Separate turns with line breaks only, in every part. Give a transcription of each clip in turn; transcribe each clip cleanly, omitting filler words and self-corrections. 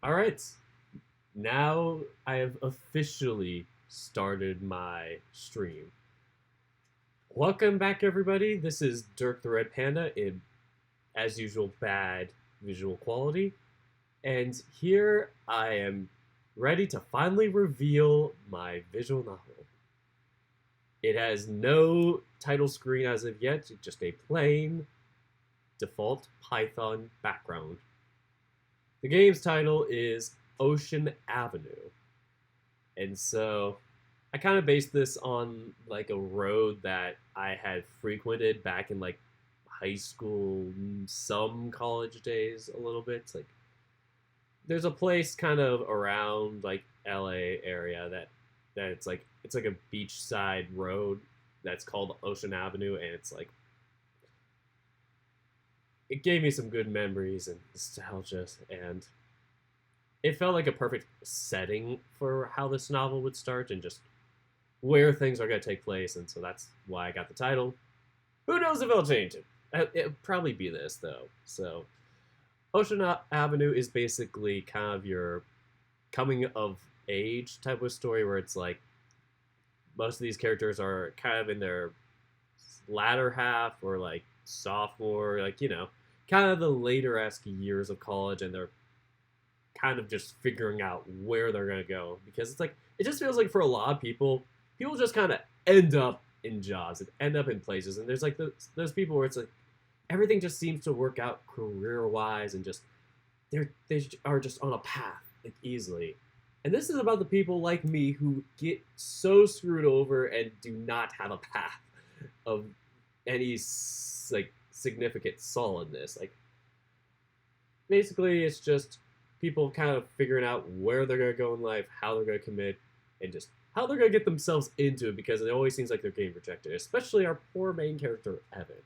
All right. Now I have officially started my stream. Welcome back, everybody. This is Dirk the Red Panda in, as usual, bad visual quality. And here I am ready to finally reveal my visual novel. It has no title screen as of yet, just a plain default Python background. The game's title is Ocean Avenue. And so I kind of based this on like a road that I had frequented back in like high school, some college days a little bit. It's like there's a place kind of around like LA area that it's like a beachside road that's called Ocean Avenue, and it's like it gave me some good memories and nostalgia, and it felt like a perfect setting for how this novel would start and just where things are going to take place. And so that's why I got the title. Who knows if it'll change it? It'll probably be this, though. So, Ocean Avenue is basically kind of your coming of age type of story where it's like most of these characters are kind of in their latter half or like sophomore, like, kind of the later esque years of college, and they're kind of just figuring out where they're going to go because it's like it just feels like for a lot of people just kind of end up in jobs and end up in places, and there's like those people where it's like everything just seems to work out career wise and just they are just on a path like easily. And this is about the people like me who get so screwed over and do not have a path of any like significant solidness. Like basically it's just people kind of figuring out where they're going to go in life, how they're going to commit, and just how they're going to get themselves into it because it always seems like they're getting rejected, especially our poor main character, Evan,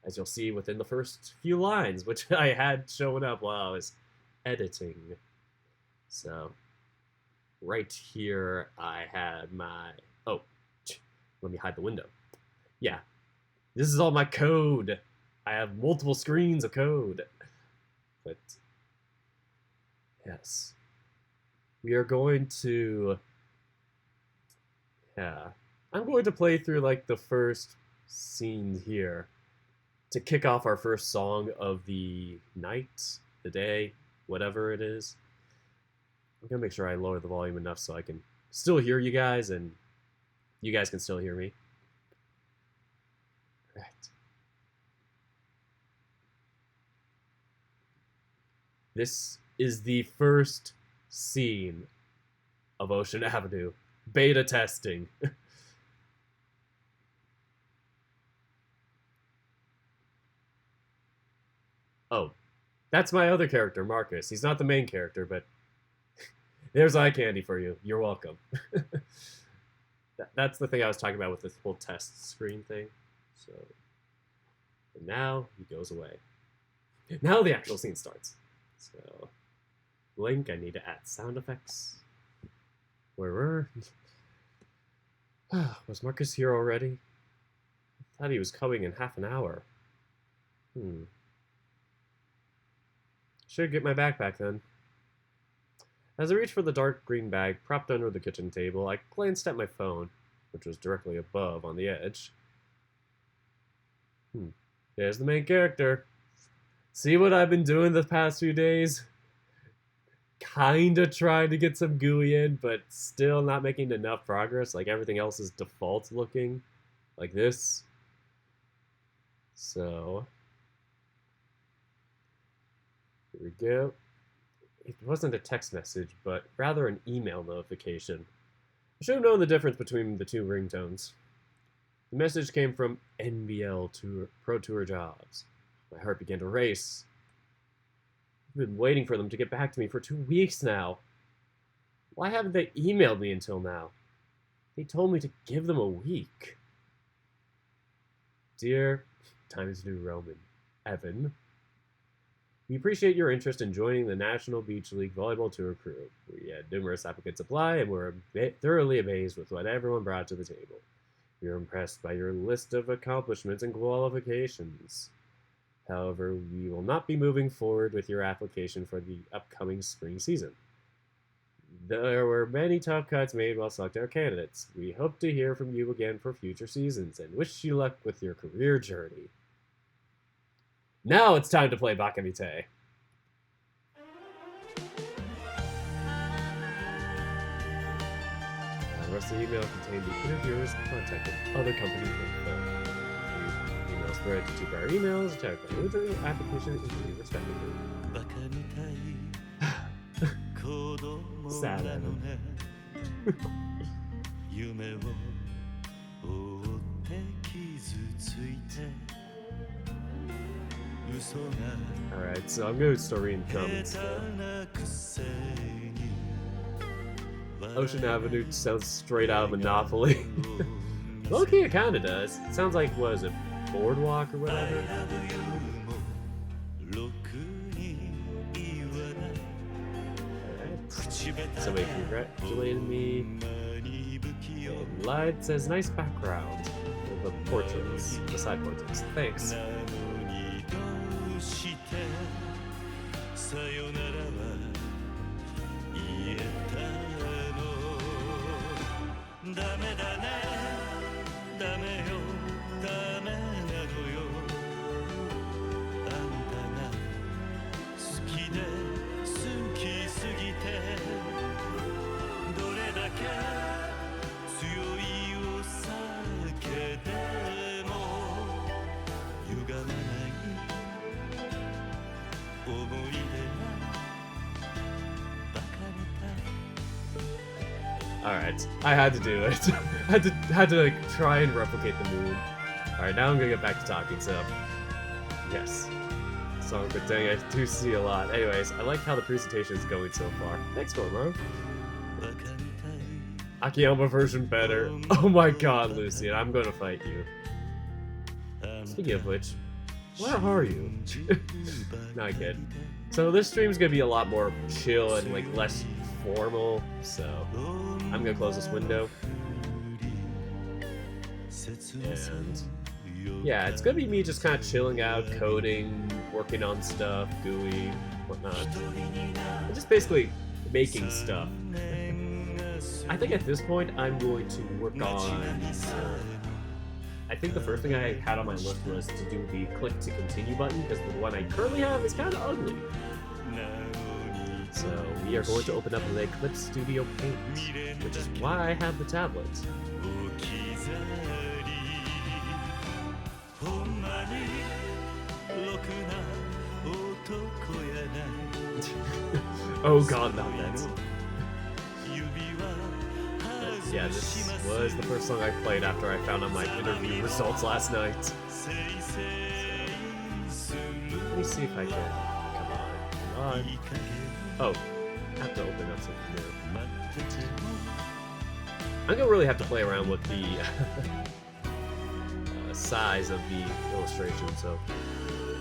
as you'll see within the first few lines, which I had showing up while I was editing. So, right here, I had my. Oh, let me hide the window. Yeah, this is all my code. I have multiple screens of code. But yes. We are going to. Yeah. I'm going to play through like the first scene here to kick off our first song of the night, the day, whatever it is. I'm going to make sure I lower the volume enough so I can still hear you guys and you guys can still hear me. Right. This is the first scene of Ocean Avenue. Beta testing. Oh, that's my other character, Marcus. He's not the main character, but there's eye candy for you. You're welcome. That's the thing I was talking about with this whole test screen thing. So, and now he goes away. Now the actual scene starts. So, Link, I need to add sound effects. Where were? Was Marcus here already? I thought he was coming in half an hour. Should get my backpack then. As I reached for the dark green bag propped under the kitchen table, I glanced at my phone, which was directly above on the edge. There's the main character. See what I've been doing the past few days? Kinda trying to get some GUI in, but still not making enough progress. Like everything else is default looking, like this. So, here we go. It wasn't a text message, but rather an email notification. I should have known the difference between the two ringtones. The message came from NBL Pro Tour Jobs. My heart began to race. I've been waiting for them to get back to me for 2 weeks now. Why haven't they emailed me until now? They told me to give them a week. Dear Times New Roman, Evan, we appreciate your interest in joining the National Beach League Volleyball Tour crew. We had numerous applicants apply and were thoroughly amazed with what everyone brought to the table. We were impressed by your list of accomplishments and qualifications. However, we will not be moving forward with your application for the upcoming spring season. There were many tough cuts made while selecting our candidates. We hope to hear from you again for future seasons and wish you luck with your career journey. Now it's time to play Bakamite. The rest of the email contained the interviewer's contact and other company info. The emails thread to prior emails, check the original application interview respectively. Sad Evan. Alright, so I'm going to start reading comments now. Ocean Avenue sounds straight out of Monopoly. Low-key, it kinda does. It sounds like, what is it, Boardwalk or whatever? Somebody congratulated me. And Lied says, nice background. The portraits, the side portraits. Thanks. Alright, I had to do it. had to like try and replicate the mood. Alright, now I'm gonna get back to talking, so yes. So good thing I do see a lot. Anyways, I like how the presentation is going so far. Thanks, Gormo. Akiyama version better. Oh my god, Lucian, I'm gonna fight you. Speaking of which, where are you? Not good. So this stream's gonna be a lot more chill and like less formal, so I'm gonna close this window. And yeah, it's gonna be me just kind of chilling out, coding, working on stuff, GUI, whatnot. And just basically making stuff. I think at this point I'm going to work on... I think the first thing I had on my list was to do the click to continue button, because the one I currently have is kind of ugly. So we are going to open up the Eclipse Studio Paint, which is why I have the tablet. Oh god, not that. Yeah, this was the first song I played after I found out my interview results last night. So, let me see if I can. Come on. Oh, I have to open up something new. I'm gonna really have to play around with the size of the illustration, so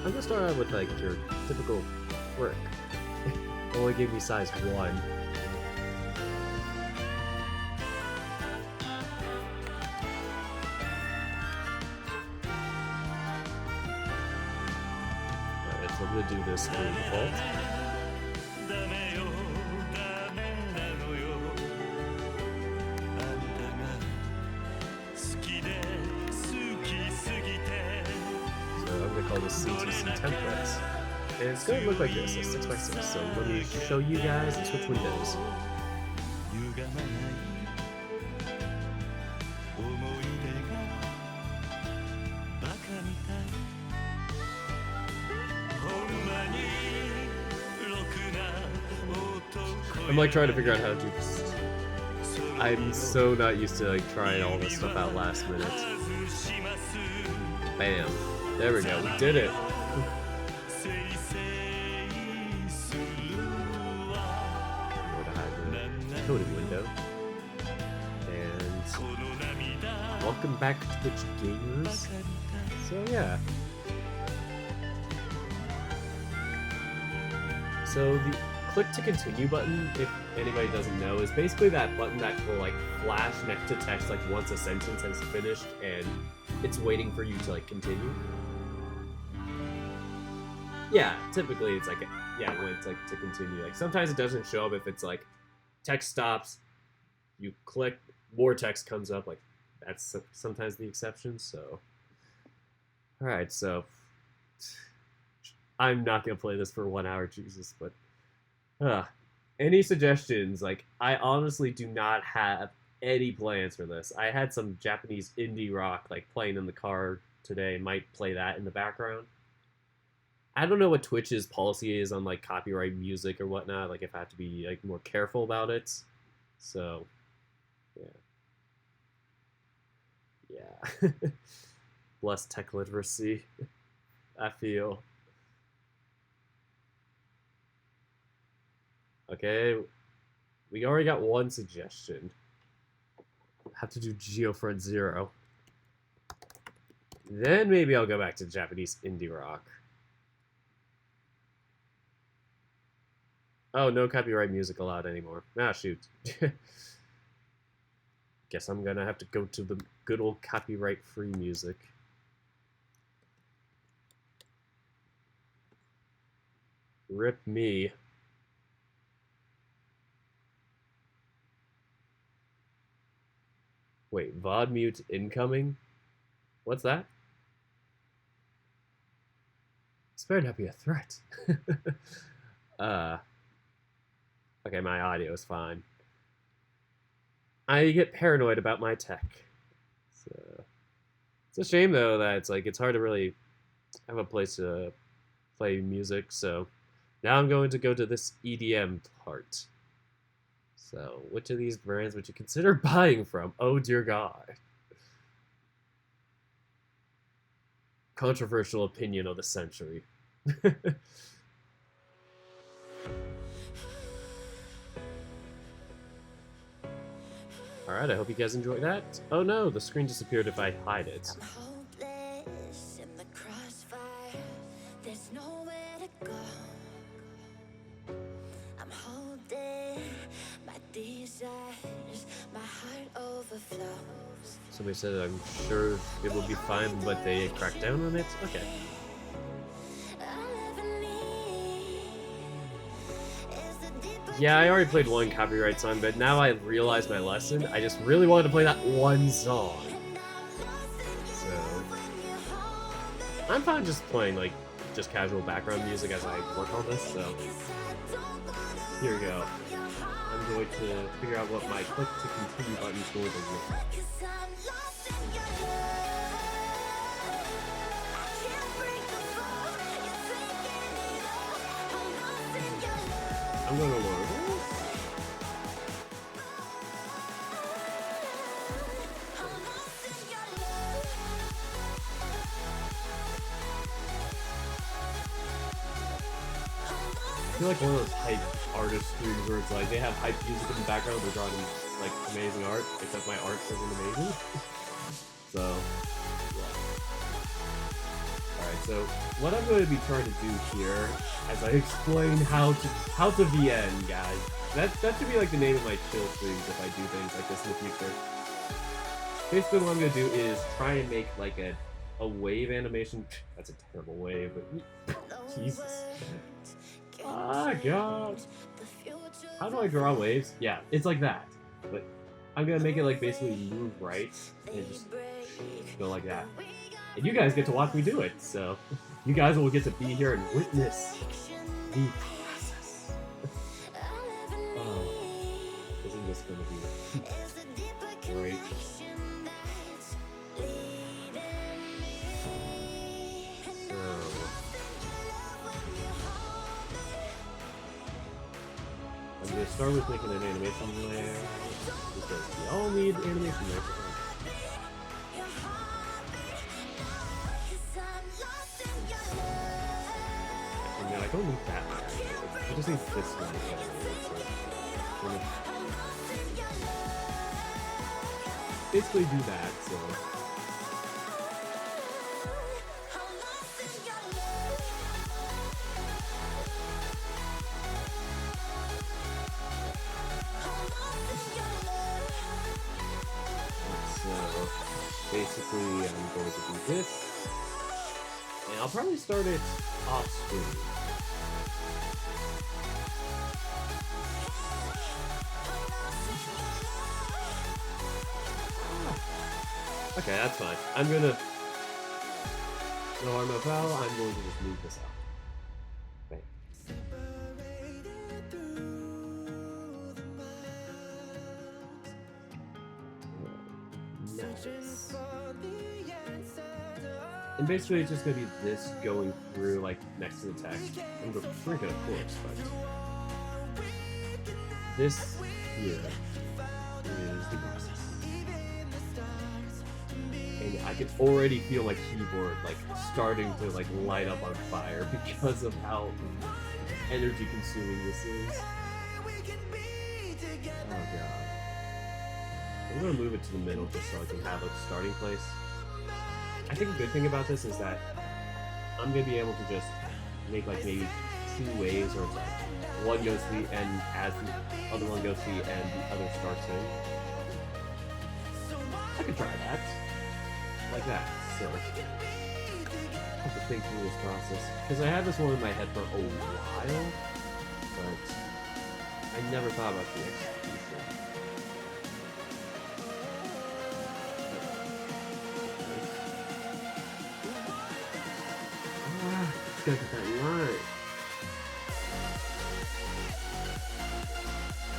I'm gonna start out with like your typical brick. Only gave me size 1. I'm gonna do this through default. So I'm gonna call this CTC templates. And it's gonna look like this, a 6x6. So let me show you guys and switch windows. I'm like trying to figure out how to do this. I'm so not used to like trying all this stuff out last minute. Bam. There we go. We did it. Go to hide the coding window. And welcome back to Twitch gamers. So yeah. So the click to continue button, if anybody doesn't know, is basically that button that will like flash next to text like once a sentence has finished and it's waiting for you to like continue. Yeah, typically it's like, yeah, when it's like to continue. Like sometimes it doesn't show up if it's like text stops, you click, more text comes up. Like that's sometimes the exception. So, all right, so I'm not gonna play this for 1 hour, Jesus. But any suggestions? Like I honestly do not have any plans for this. I had some Japanese indie rock like playing in the car today. Might play that in the background. I don't know what Twitch's policy is on like copyright music or whatnot. Like if I have to be like more careful about it. So, yeah. Less tech literacy. I feel. Okay, we already got one suggestion. Have to do Geofront Zero. Then maybe I'll go back to Japanese indie rock. Oh, no copyright music allowed anymore. Ah, shoot. Guess I'm gonna have to go to the good old copyright-free music. Rip me. Wait, VOD mute incoming? What's that? This better not be a threat. Okay, my audio is fine. I get paranoid about my tech. So it's a shame though that it's hard to really have a place to play music. So now I'm going to go to this EDM part. So which of these brands would you consider buying from? Oh dear God. Controversial opinion of the century. Alright, I hope you guys enjoyed that. Oh no, the screen disappeared if I hide it.
I'm hopeless in the crossfire. There's nowhere to go. I'm holding my desires. My heart overflows.
Somebody said I'm sure it will be fine, but they cracked down on it? Okay. Yeah, I already played one copyright song, but now I realized my lesson. I just really wanted to play that one song. So I'm fine just playing like just casual background music as I work on this, so here we go. I'm going to figure out what my click to continue button is going to look like. I'm going to load this. I feel like one of those hype artist streams where it's like they have hype music in the background, they're drawing like amazing art, except my art isn't amazing. So, yeah. Alright, so what I'm going to be trying to do here, as I explain how to VN, guys. That should be like the name of my chill streams if I do things like this in the future. Basically what I'm going to do is try and make like a wave animation. That's a terrible wave, but Jesus. Ah, God. How do I draw waves? Yeah, it's like that. But I'm gonna make it like basically move right and just go like that. And you guys get to watch me do it, so you guys will get to be here and witness the process. Oh, isn't this gonna be great? I'm going to start with making an animation layer, because we all need animation layers. And then I don't need that layer. I just need this one to basically do that, so... basically, I'm going to do this, and I'll probably start it off screen. Okay, that's fine. I'm gonna. No harm, no foul. I'm going to just move this out. Bam. Nice. And basically, it's just gonna be this going through, like, next to the text. I'm gonna shrink it, of course, but this here is the process. And I can already feel my keyboard like starting to like light up on fire because of how energy consuming this is. Oh god. I'm gonna move it to the middle just so I can have a starting place. I think a good thing about this is that I'm gonna be able to just make like maybe 2 waves, or it's like one goes to the end as the other one goes to the end, the other starts in. I could try that. Like that. So I have to think through this process. Because I had this one in my head for a while, but I never thought about the execution. Just gotta get that line.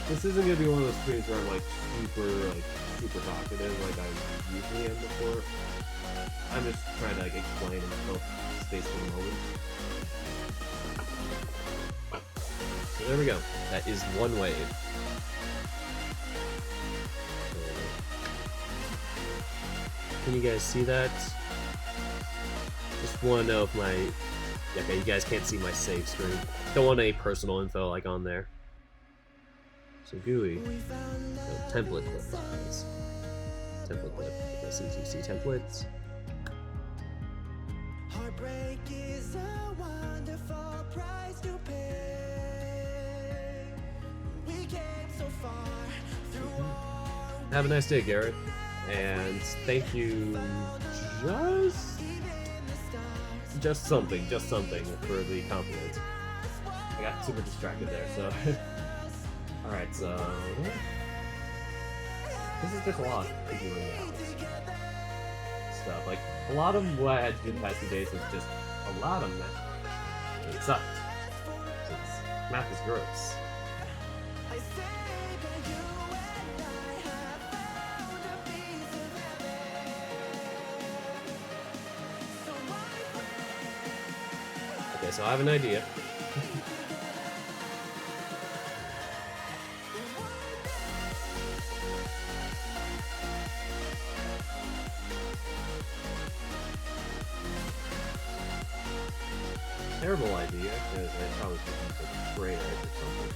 This isn't gonna be one of those screens where I'm like super talkative like I usually am before. I'm just trying to like explain and fill space for the moment. So there we go. That is one wave. Can you guys see that? Just want to know if my... Okay, you guys can't see my save screen. Don't want any personal info like on there. So GUI. So template clip files. Template clip. CCC templates.
Heartbreak is a wonderful price to pay. We came so far through all.
Have a nice day, Garrett. And thank you just something for the compliment. I got super distracted there, so alright, so this is just a lot figuring out stuff. Like a lot of what I had to do the past few days was just a lot of math. It sucked. Since math is gross. Okay, so I have an idea. Terrible idea, because I probably should use a spray edge or something.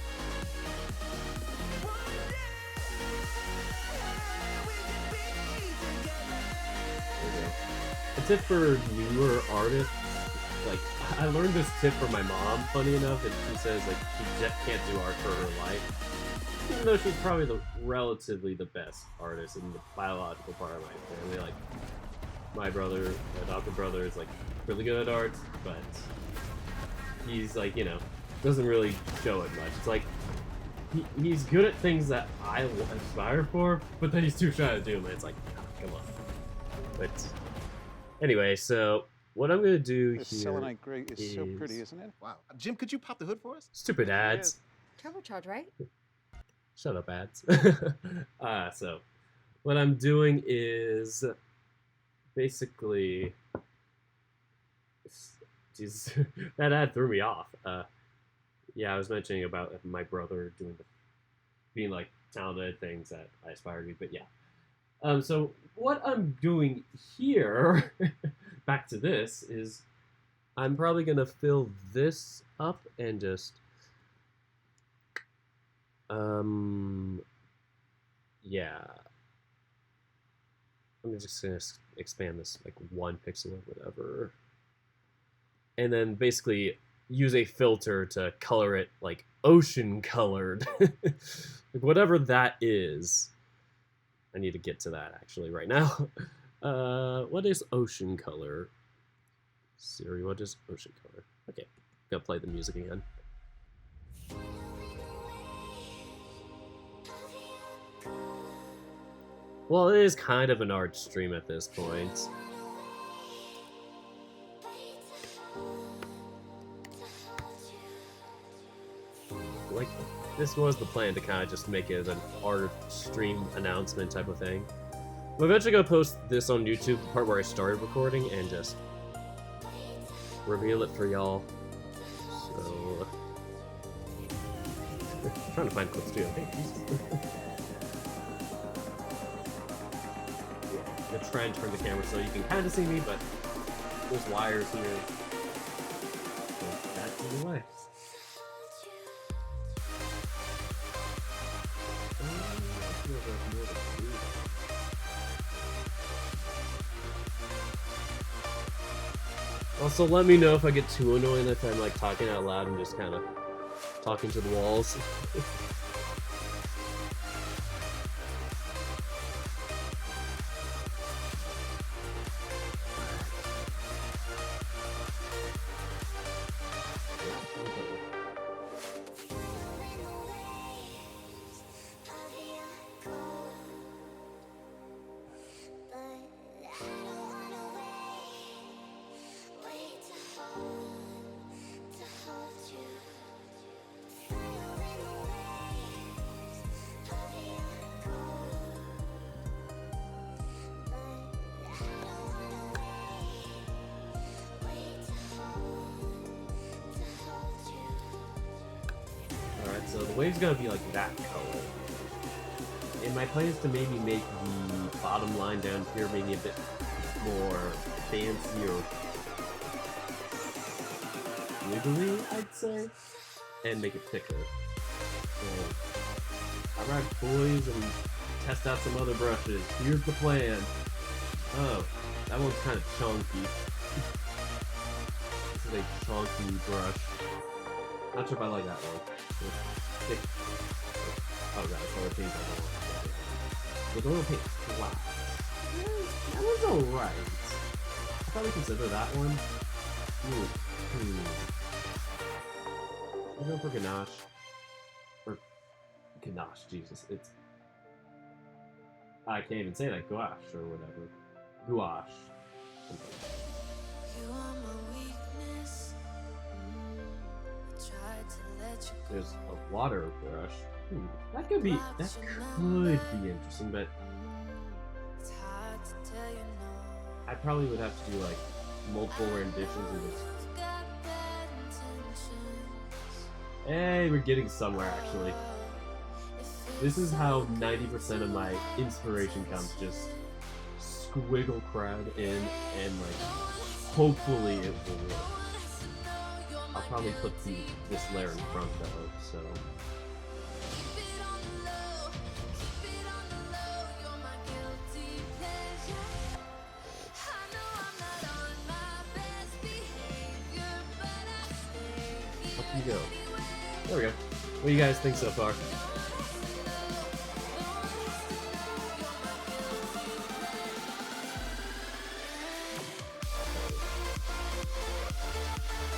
There we go. A tip for newer artists, like, I learned this tip from my mom, funny enough, and she says, like, she just can't do art for her life. Even though she's probably relatively the best artist in the biological part of my family. Like, my brother, my adopted brother, is, like, really good at art, but he's, like, you know, doesn't really show it much. It's like, he's good at things that I aspire for, but then he's too shy to do them, and it's like, oh, come on. But, anyway, so... what I'm gonna do
This
here
selenite gray is so pretty, isn't it?
Wow. Jim, could you pop the hood for us?
Stupid ads.
Turbocharge, right?
Shut up, ads. So, what I'm doing is basically... Jesus, that ad threw me off. Yeah, I was mentioning about my brother doing being like talented things that I aspire to be, but yeah. So what I'm doing here, back to this, is I'm probably gonna fill this up and just yeah. I'm just gonna expand this like 1 pixel or whatever. And then basically use a filter to color it like ocean colored. Like whatever that is. I need to get to that actually right now. What is ocean color? Siri, what is ocean color? Okay, gotta play the music again. Well, it is kind of an art stream at this point. Like, this was the plan to kind of just make it an art stream announcement type of thing. I'm eventually gonna post this on YouTube, the part where I started recording, and just reveal it for y'all. So, I'm trying to find clips too. Okay, yeah, I'm trying to turn the camera so you can kind of see me, but there's wires here. So that's in the way. Also, let me know if I get too annoying if I'm like talking out loud and just kind of talking to the walls. So the wave's gonna be like that color. And my plan is to maybe make the bottom line down here maybe a bit more fancy or wiggly, I'd say, and make it thicker. So, alright boys, and test out some other brushes. Here's the plan. Oh, that one's kind of chunky. This is a chunky brush. Not sure if I like that one. Thick. Oh god, it's color change. We're going to paint black. That one's alright. I'll probably consider that one. I'm going for ganache. Or ganache, Jesus. It's I can't even say that, gouache or whatever. Gouache.
You are my weakness. Tried to let you go.
There's a water brush. That could be interesting, but
It's hard to tell you no.
I probably would have to do like multiple renditions and just.
You've got bad intentions.
Hey, we're getting somewhere actually. This is how 90% of my inspiration comes, just squiggle crowd in and like hopefully it will work. I'll probably put this layer in front though, so. Up you go. There we go. What do you guys think so far?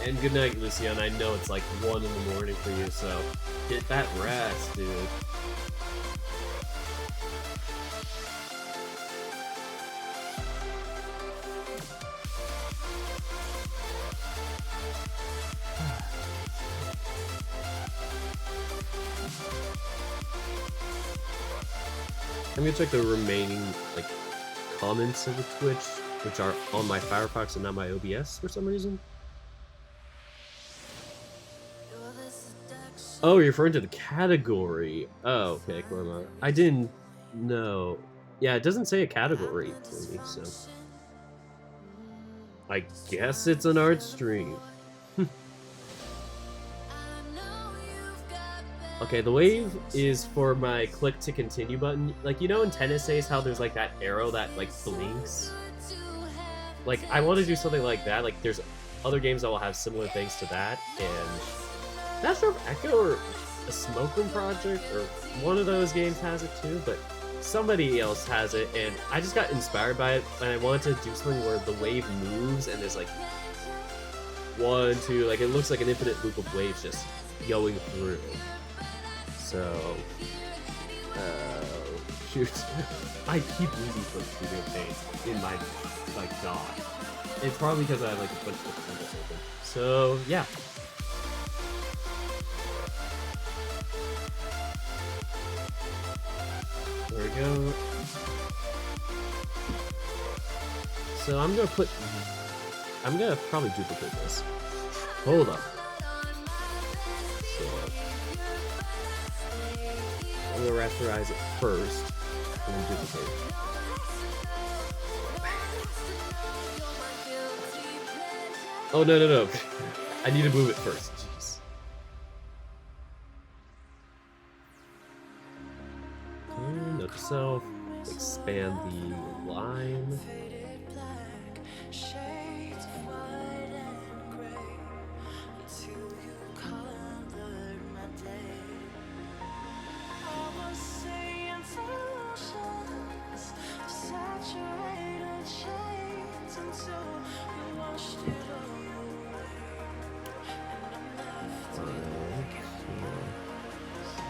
And good night, Lucian. I know it's like 1 in the morning for you, so get that rest, dude. I'm gonna check the remaining like comments of the Twitch, which are on my Firefox and not my OBS for some reason. Oh, you're referring to the category. Oh, okay, Corma. I didn't know. Yeah, it doesn't say a category for me, so. I guess it's an art stream. Okay, the wave is for my click to continue button. Like, you know in Tennis Ace how there's like that arrow that like blinks? Like, I want to do something like that. Like, there's other games that will have similar things to that, and not sure if Echo or a Smoke Room Project or one of those games has it too, but somebody else has it, and I just got inspired by it, and I wanted to do something where the wave moves and there's like one, two, like it looks like an infinite loop of waves just going through. So, shoot, I keep losing Clip Studio Paint in my like dock. It's probably because I have like a bunch of different windows open. So yeah. There we go. So I'm gonna probably duplicate this. Hold up. So I'm gonna rasterize it first, and then duplicate it. Oh no. I need to move it first. Jeez. Okay, note to self. Expand the line.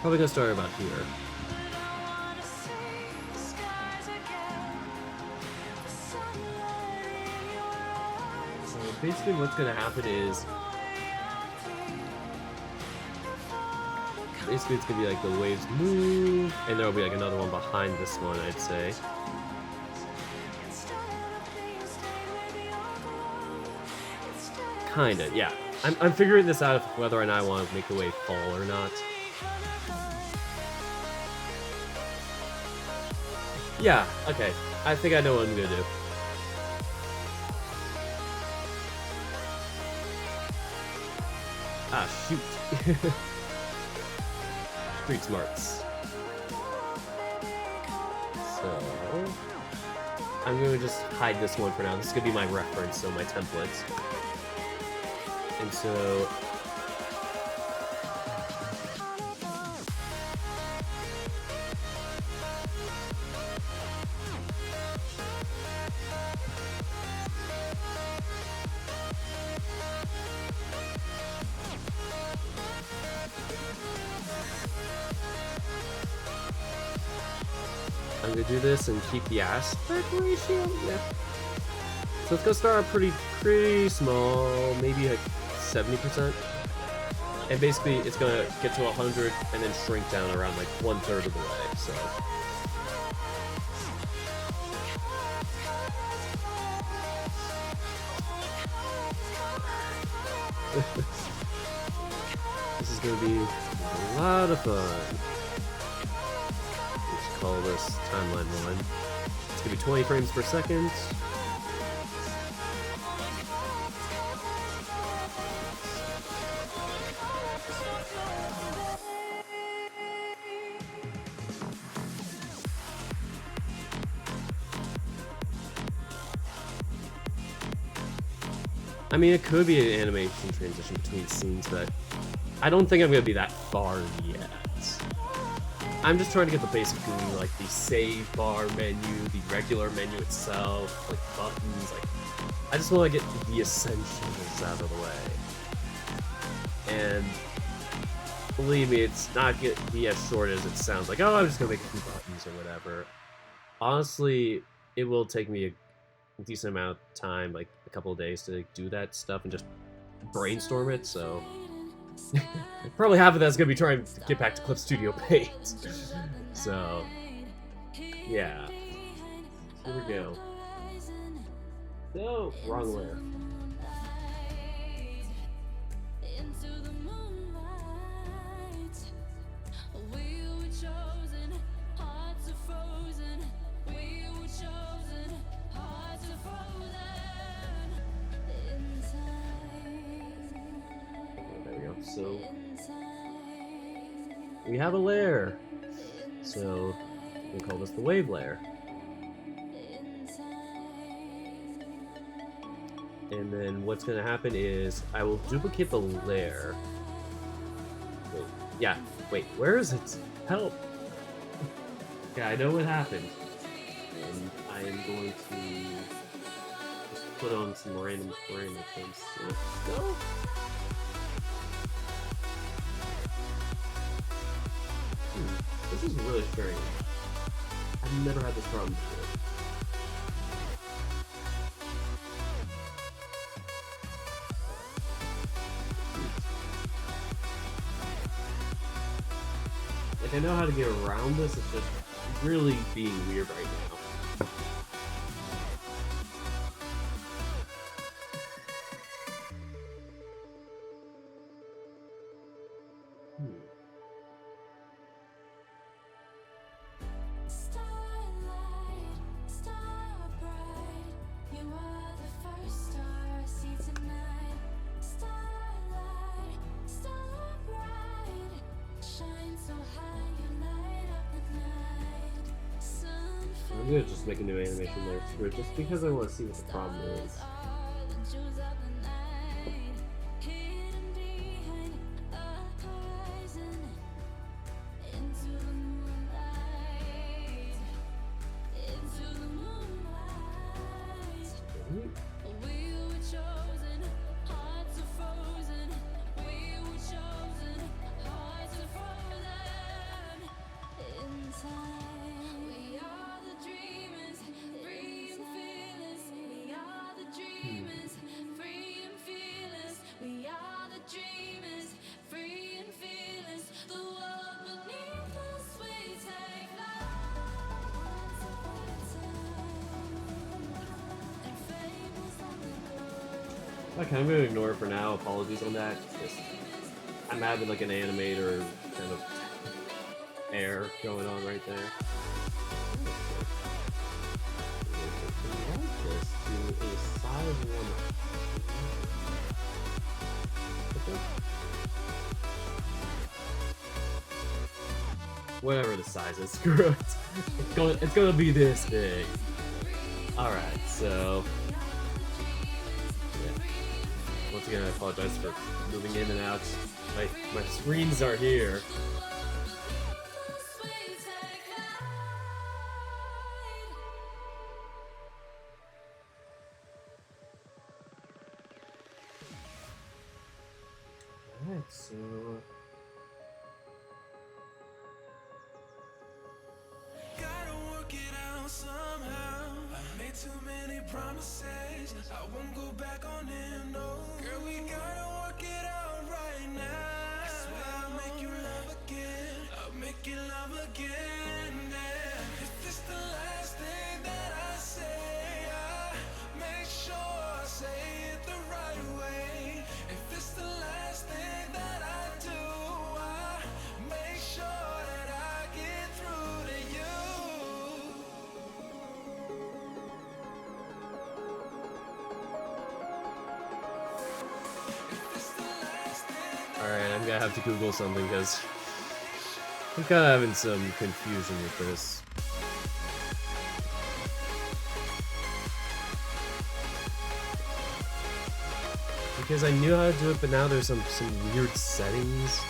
Probably gonna start about here. So basically what's gonna happen is basically it's gonna be like the waves move and there'll be like another one behind this one, I'd say. Kinda, yeah. I'm figuring this out whether or not I want to make the wave fall or not. Yeah, okay. I think I know what I'm gonna do. Ah, shoot. Street smarts. So I'm gonna just hide this one for now. This is gonna be my reference, so my template. And so I'm gonna do this and keep the aspect ratio. Yeah. So it's gonna start out pretty small, maybe like 70%. And basically it's gonna get to 100 and then shrink down around like 1/3 of the way. So this is gonna be a lot of fun. Let's call this timeline 1. It's gonna be 20 frames per second. I mean, it could be an animation transition between scenes, but I don't think I'm gonna be that far yet. I'm just trying to get the basic GUI, like the save bar menu, the regular menu itself, like buttons, like I just want to get the essentials out of the way. And believe me, it's not gonna be as short as it sounds like, oh, I'm just gonna make a few buttons or whatever. Honestly, it will take me a decent amount of time, like a couple of days, to do that stuff and just brainstorm it, so probably half of that's gonna be trying to get back to Clip Studio Paint. So yeah, here we go. No, wrong layer. So we have a layer, so we'll call this the wave layer. And then what's going to happen is I will duplicate the layer. Wait, yeah, wait, where is it? Help! Okay, I know what happened. And I am going to put on some random things. No? This is really strange. I've never had this problem before. Like, I know how to get around this, it's just really being weird right now. I'm gonna just make a new animation layer for it, just because I want to see what the problem is. Okay, I'm gonna ignore it for now. Apologies on that. Just, I'm having like an animator kind of air going on right there. This to a size 1. Whatever the size is, screw it. It's gonna be this big. Alright, so once again, I apologize for moving in and out. My screens are here. Alright, so
Gotta work it out somehow. I made too many promises. I won't go back on them, no. Girl, we gotta work it out right now. I swear I'll make you love again. I'll make you love again. Yeah. If it's the last thing that I say, I make sure I say it the right way. If it's the last thing that I do, I make sure that I get through to you.
alright, I'm gonna have to Google something because I'm kind of having some confusion with this. Because I knew how to do it, but now there's some weird settings.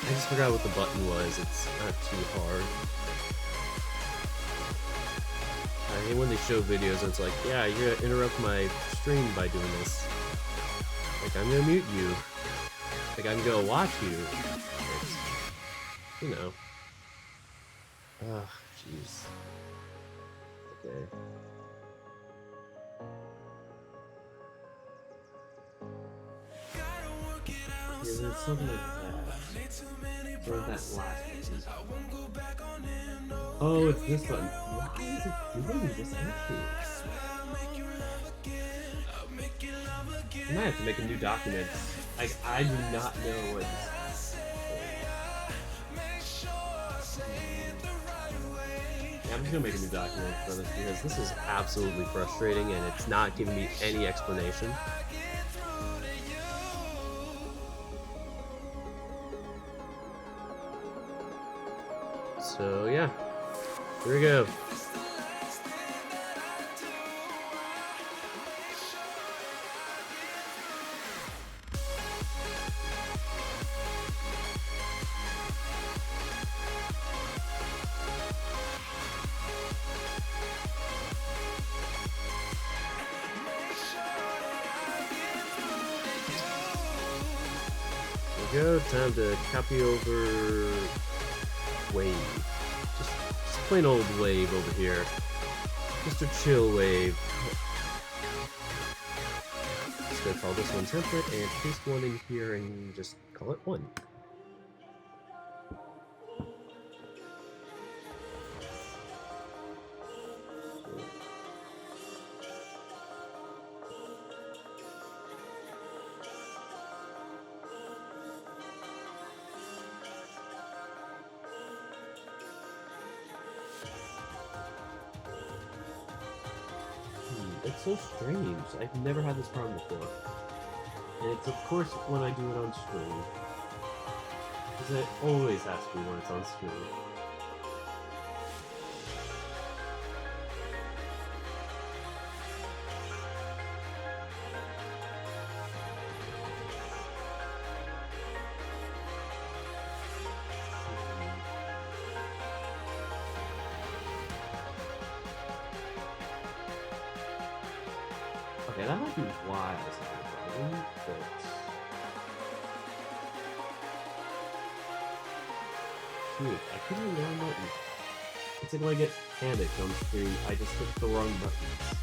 I just forgot what the button was. It's not too hard. I hate when they show videos and it's like, yeah, you're gonna interrupt my stream by doing this. Like, I'm gonna mute you. Like, I'm gonna watch you. It's, you know. Ugh, jeez. Okay. Yeah, there's something like that. Or that last one. Oh, it's this button. Why is it doing this actually? I might have to make a new document. Like, I do not know what this yeah, I'm just gonna make a new document for this because this is absolutely frustrating and it's not giving me any explanation. So yeah, here we go. go. Time to copy over Wave. Just plain old Wave over here. Mr. Chill Wave. Just gonna call this one template and paste one in here and just call it 1. It's so strange. I've never had this problem before. And it's of course when I do it on stream. Because it always has to be when it's on stream. Okay, that might be why I was having a problem, but... Shoot, I couldn't remember the wrong button. It's like when I get panicked on screen, I just hit the wrong buttons.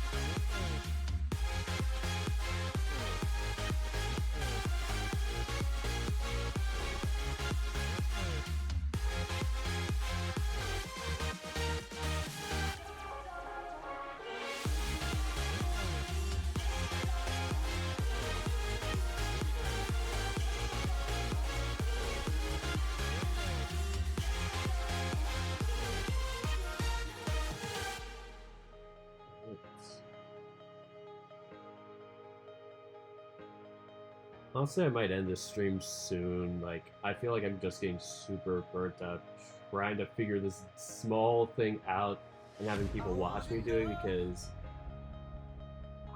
Honestly, I might end this stream soon. Like, I feel like I'm just getting super burnt out trying to figure this small thing out and having people watch me doing because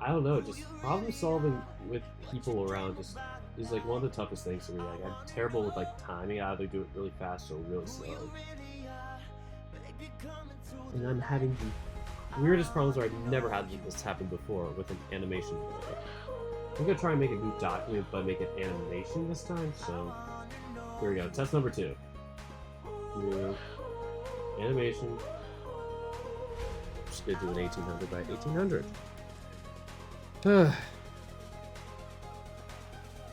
I don't know, just problem solving with people around just is like one of the toughest things for me. Like, I'm terrible with like timing. I either do it really fast or really slow. And I'm having the weirdest problems where I've never had this happen before with an animation delay. I'm gonna try and make a new document, but make it animation this time, so here we go. Test number 2. New animation. Just gonna do an 1800 by 1800.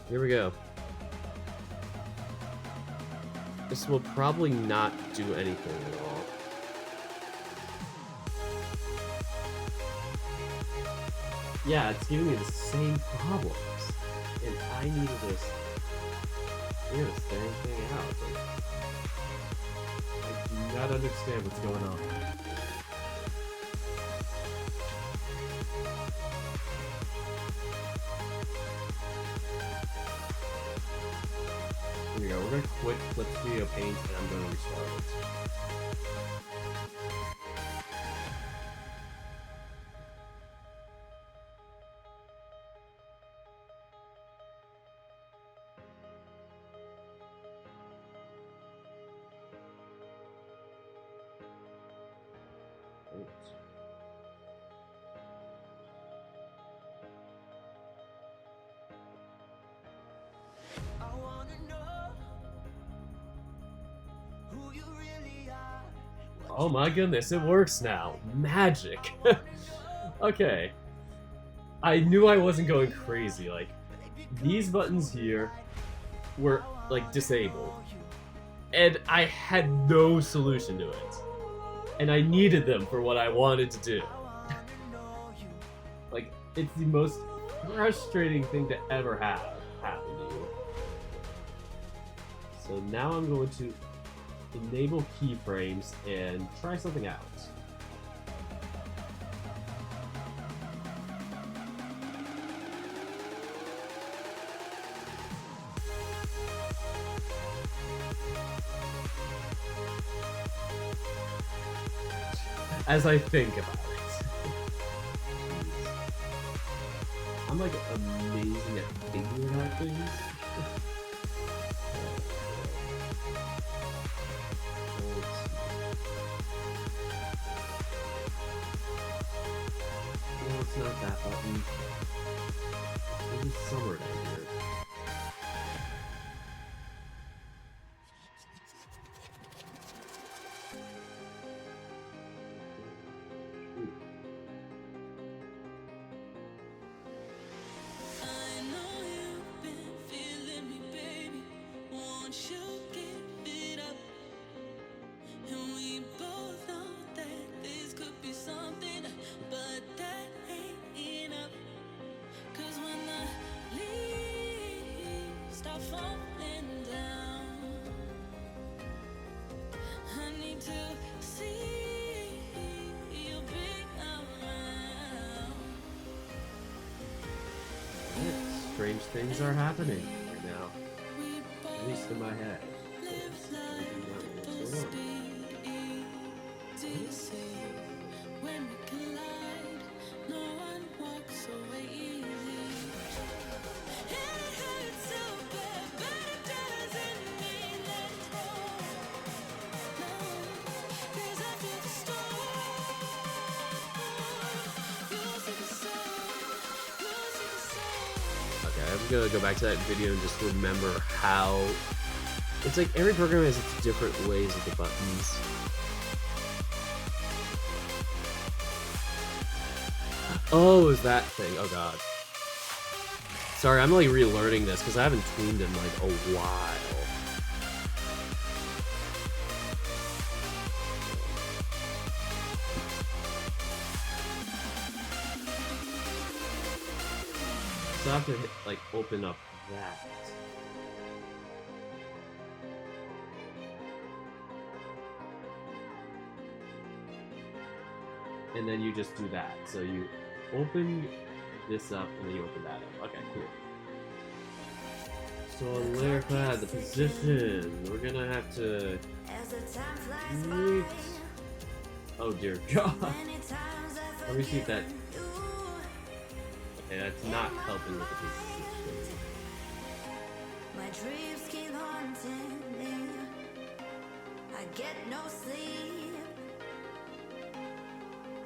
Here we go. This will probably not do anything at all. Yeah, it's giving me the same problems, and I need to just figure this dang thing out. Like, I do not understand what's going on. Here we go. We're gonna quit Clip Studio Paint, and I'm gonna restart it. Oh my goodness, it works now. Magic. Okay. I knew I wasn't going crazy. Like, these buttons here were, like, disabled. And I had no solution to it. And I needed them for what I wanted to do. Like, it's the most frustrating thing to ever have happen to you. So now I'm going to enable keyframes and try something out. As I think about it. I'm like amazing at figuring out things. No, it's not that button. It is somewhere down here. Strange things are happening right now, at least in my head. What's going on? I'm gonna go back to that video and just remember how it's like every program has its different ways with the buttons. Oh, is that thing? Oh god. Sorry, I'm like relearning this because I haven't tweamed in like a while. So I have to like open up that. And then you just do that. So you open this up and then you open that up. Okay, cool. So on layer pad, the position, we're gonna have to meet. Oh dear god. Let me see if that. Okay, that's not helping with the position.
My dreams keep haunting me. I get no sleep.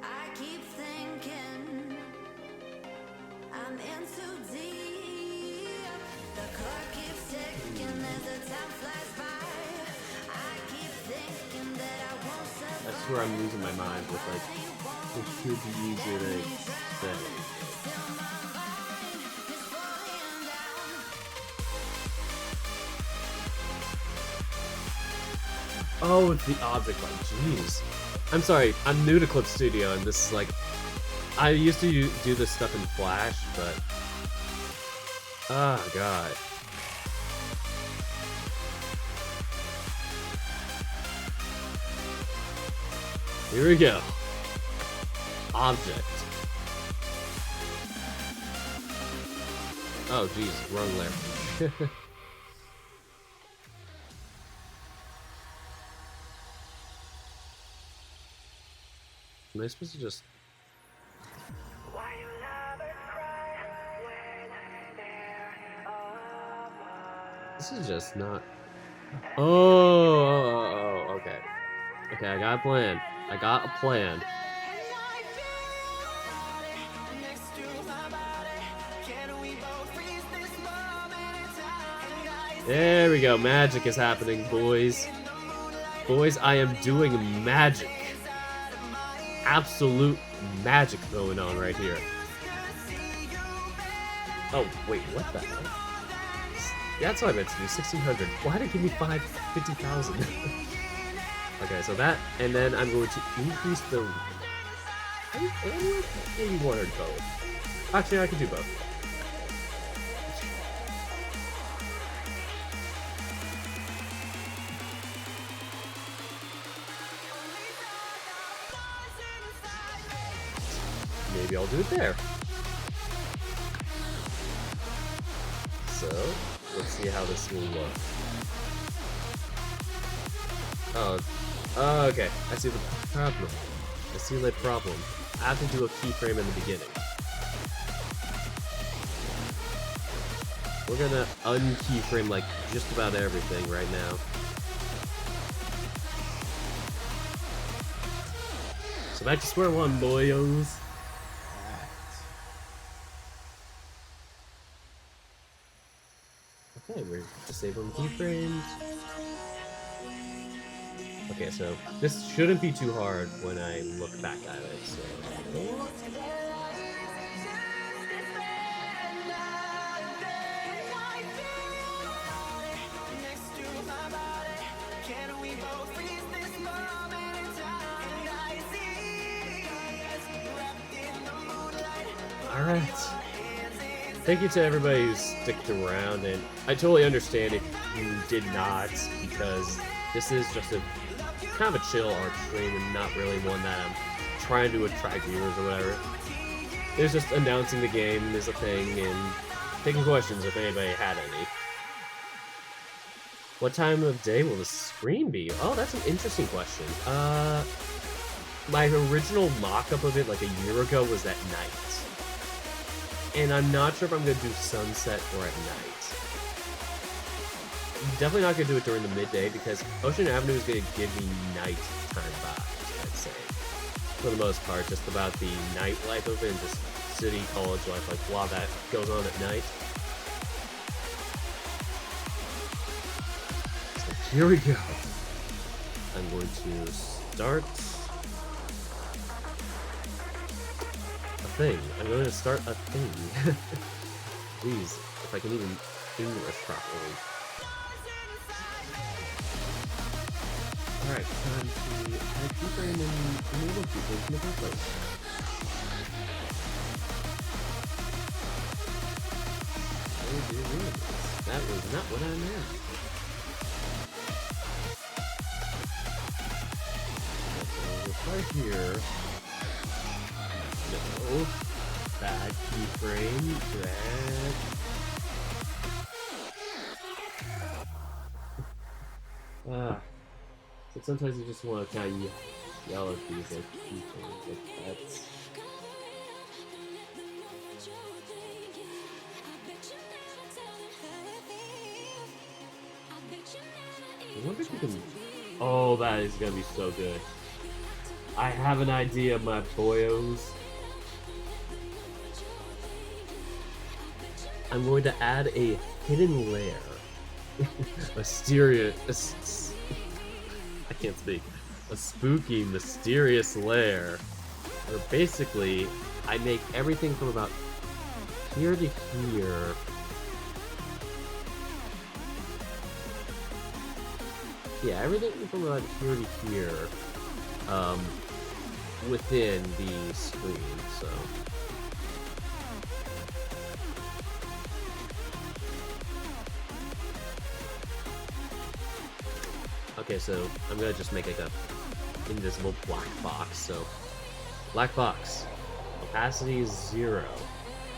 I keep thinking I'm in too deep. The clock keeps ticking as the time flies by. I keep thinking that I won't survive.
That's where I'm losing my mind with like, it should be easier to say. Oh, it's the object line. Jeez. I'm sorry, I'm new to Clip Studio, and this is like... I used to do this stuff in Flash, but... Oh, God. Here we go. Object. Oh, jeez, wrong layer. Am I supposed to just... This is just not... Oh, okay. Okay, I got a plan. I got a plan. There we go. Magic is happening, boys. Boys, I am doing magic. Absolute magic going on right here. Oh, wait, what the hell? That's what I meant to do, 1600. Why did it give me 50,000? Okay, so that, and then I'm going to increase the... Maybe one or both. Actually, I can do both. Maybe I'll do it there. So, let's see how this will look. Oh, okay. I see the problem. I see the problem. I have to do a keyframe in the beginning. We're gonna unkeyframe like just about everything right now. So back to square one, boyos. Okay, we're disabling keyframes. Okay, so this shouldn't be too hard when I look back at it, so... Alright. Thank you to everybody who sticked around, and I totally understand if you did not, because this is just a kind of a chill art stream and not really one that I'm trying to attract viewers or whatever. It's just announcing the game is a thing and taking questions if anybody had any. What time of day will the stream be? Oh, that's an interesting question. My original mock-up of it like a year ago was at night. And I'm not sure if I'm going to do sunset or at night. Definitely not going to do it during the midday because Ocean Avenue is going to give me nighttime vibes, I'd say. For the most part, just about the nightlife of it and just city, college life, like a lot of that goes on at night. So here we go. I'm going to start a thing. I'm going to start a thing. Please, if I can even English properly. Alright, time to add keyframe and enable keyframes in the first place. Oh dear goodness, that was not what I meant. So we'll start here. No. Bad keyframe, drag. So sometimes you just want to kind of yell at these like keyframes, like that's. I wonder if you can. Oh, that is gonna be so good. I have an idea, my boyos. I'm going to add a hidden layer. I can't speak. A spooky, mysterious layer. Where basically, I make everything from about here to here. Yeah, everything from about here to here. Within the screen, so. Okay, so I'm gonna just make like a invisible black box. So, black box, opacity is 0,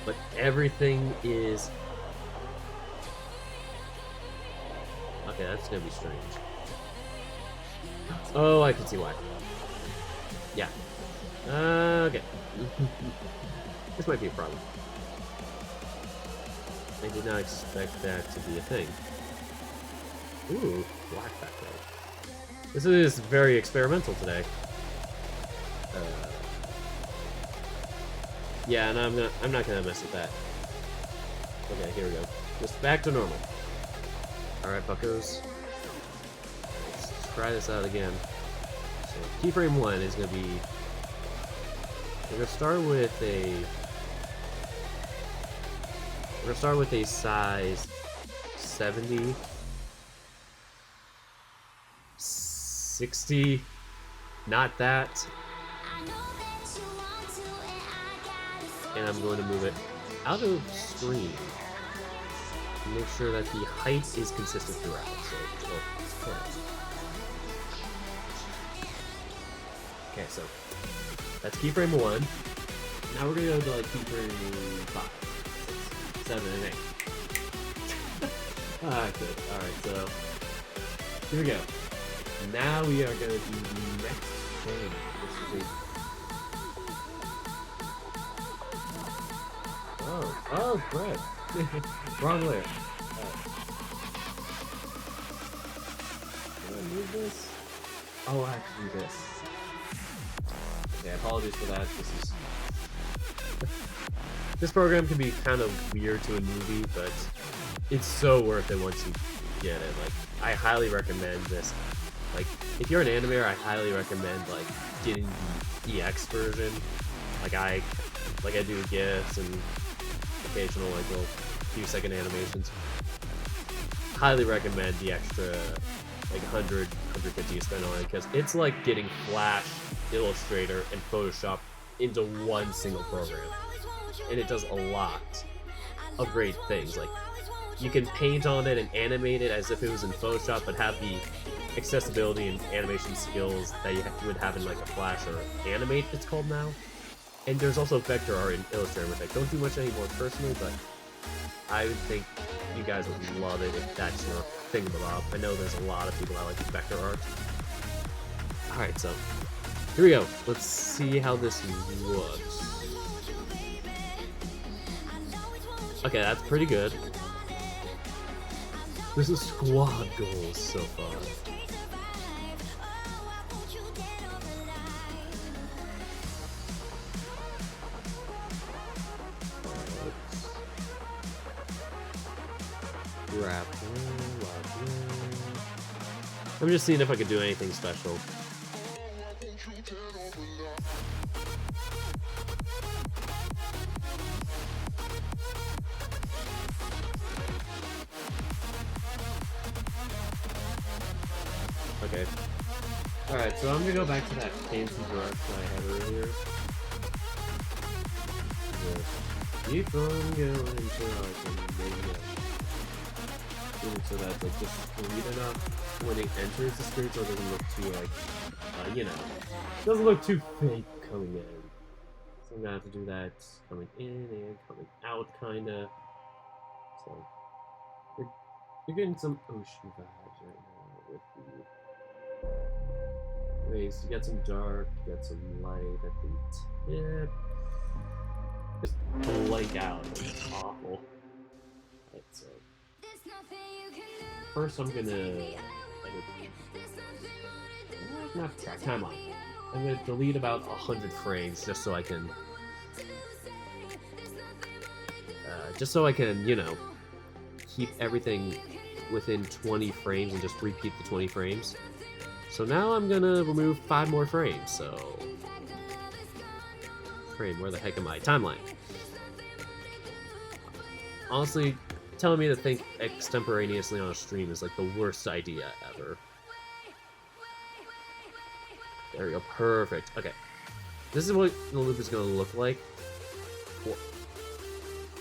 but everything is. Okay, that's gonna be strange. Oh, I can see why. Yeah. Okay. This might be a problem. I did not expect that to be a thing. Ooh, black background. This is very experimental today. Yeah, and I'm not gonna mess with that. Okay, here we go. Just back to normal. Alright, buckos. Let's try this out again. So keyframe 1 is gonna be. We're gonna start with a. We're gonna start with a size 70. 60, not that, and I'm going to move it out of screen. Make sure that the height is consistent throughout. So, okay, so that's keyframe 1. Now we're gonna go to like keyframe 5, 6, 7, and 8. Ah, good. All right, so here we go. Now we are going to do the next thing. This is a... Oh, crap. Wrong layer. Alright. Can I move this? Oh, I have to do this. Okay, apologies for that. This program can be kind of weird to a newbie, but it's so worth it once you get it. Like, I highly recommend this. Like, if you're an animator, I highly recommend like getting the EX version. Like I do GIFs and occasional like little few second animations. Highly recommend the extra like 100, 150 you spend on it because it's like getting Flash, Illustrator, and Photoshop into one single program, and it does a lot. upgrade things. Like, you can paint on it and animate it as if it was in Photoshop, but have the accessibility and animation skills that you would have in like a Flash or Animate, it's called now. And there's also vector art in Illustrator, which I don't do much anymore personally, but I would think you guys would love it if that's your thingamabob. I know there's a lot of people that like vector art. Alright, so here we go. Let's see how this looks. Okay, that's pretty good. This is squad goals so far. I'm just seeing if I could do anything special. Okay. Alright, so I'm gonna go back to that fancy brush that I had earlier. Keep on going until I can make it. So that's like just sweet enough when it enters the screen so it doesn't look too like, you know, doesn't look too fake coming in. So I'm gonna have to do that coming in and coming out, kinda. So you're getting some ocean vibes right now with the waves. You got some dark, you got some light at the tip. Just blank out. It's awful. Right, so first I'm gonna not track timeline. I'm gonna delete about 100 frames just so I can you know, keep everything within 20 frames and just repeat the 20 frames. So now I'm gonna remove 5 more frames. So where the heck am I? Timeline. Honestly, telling me to think extemporaneously on a stream is like the worst idea ever. There we go, perfect. Okay, this is what the loop is gonna look like.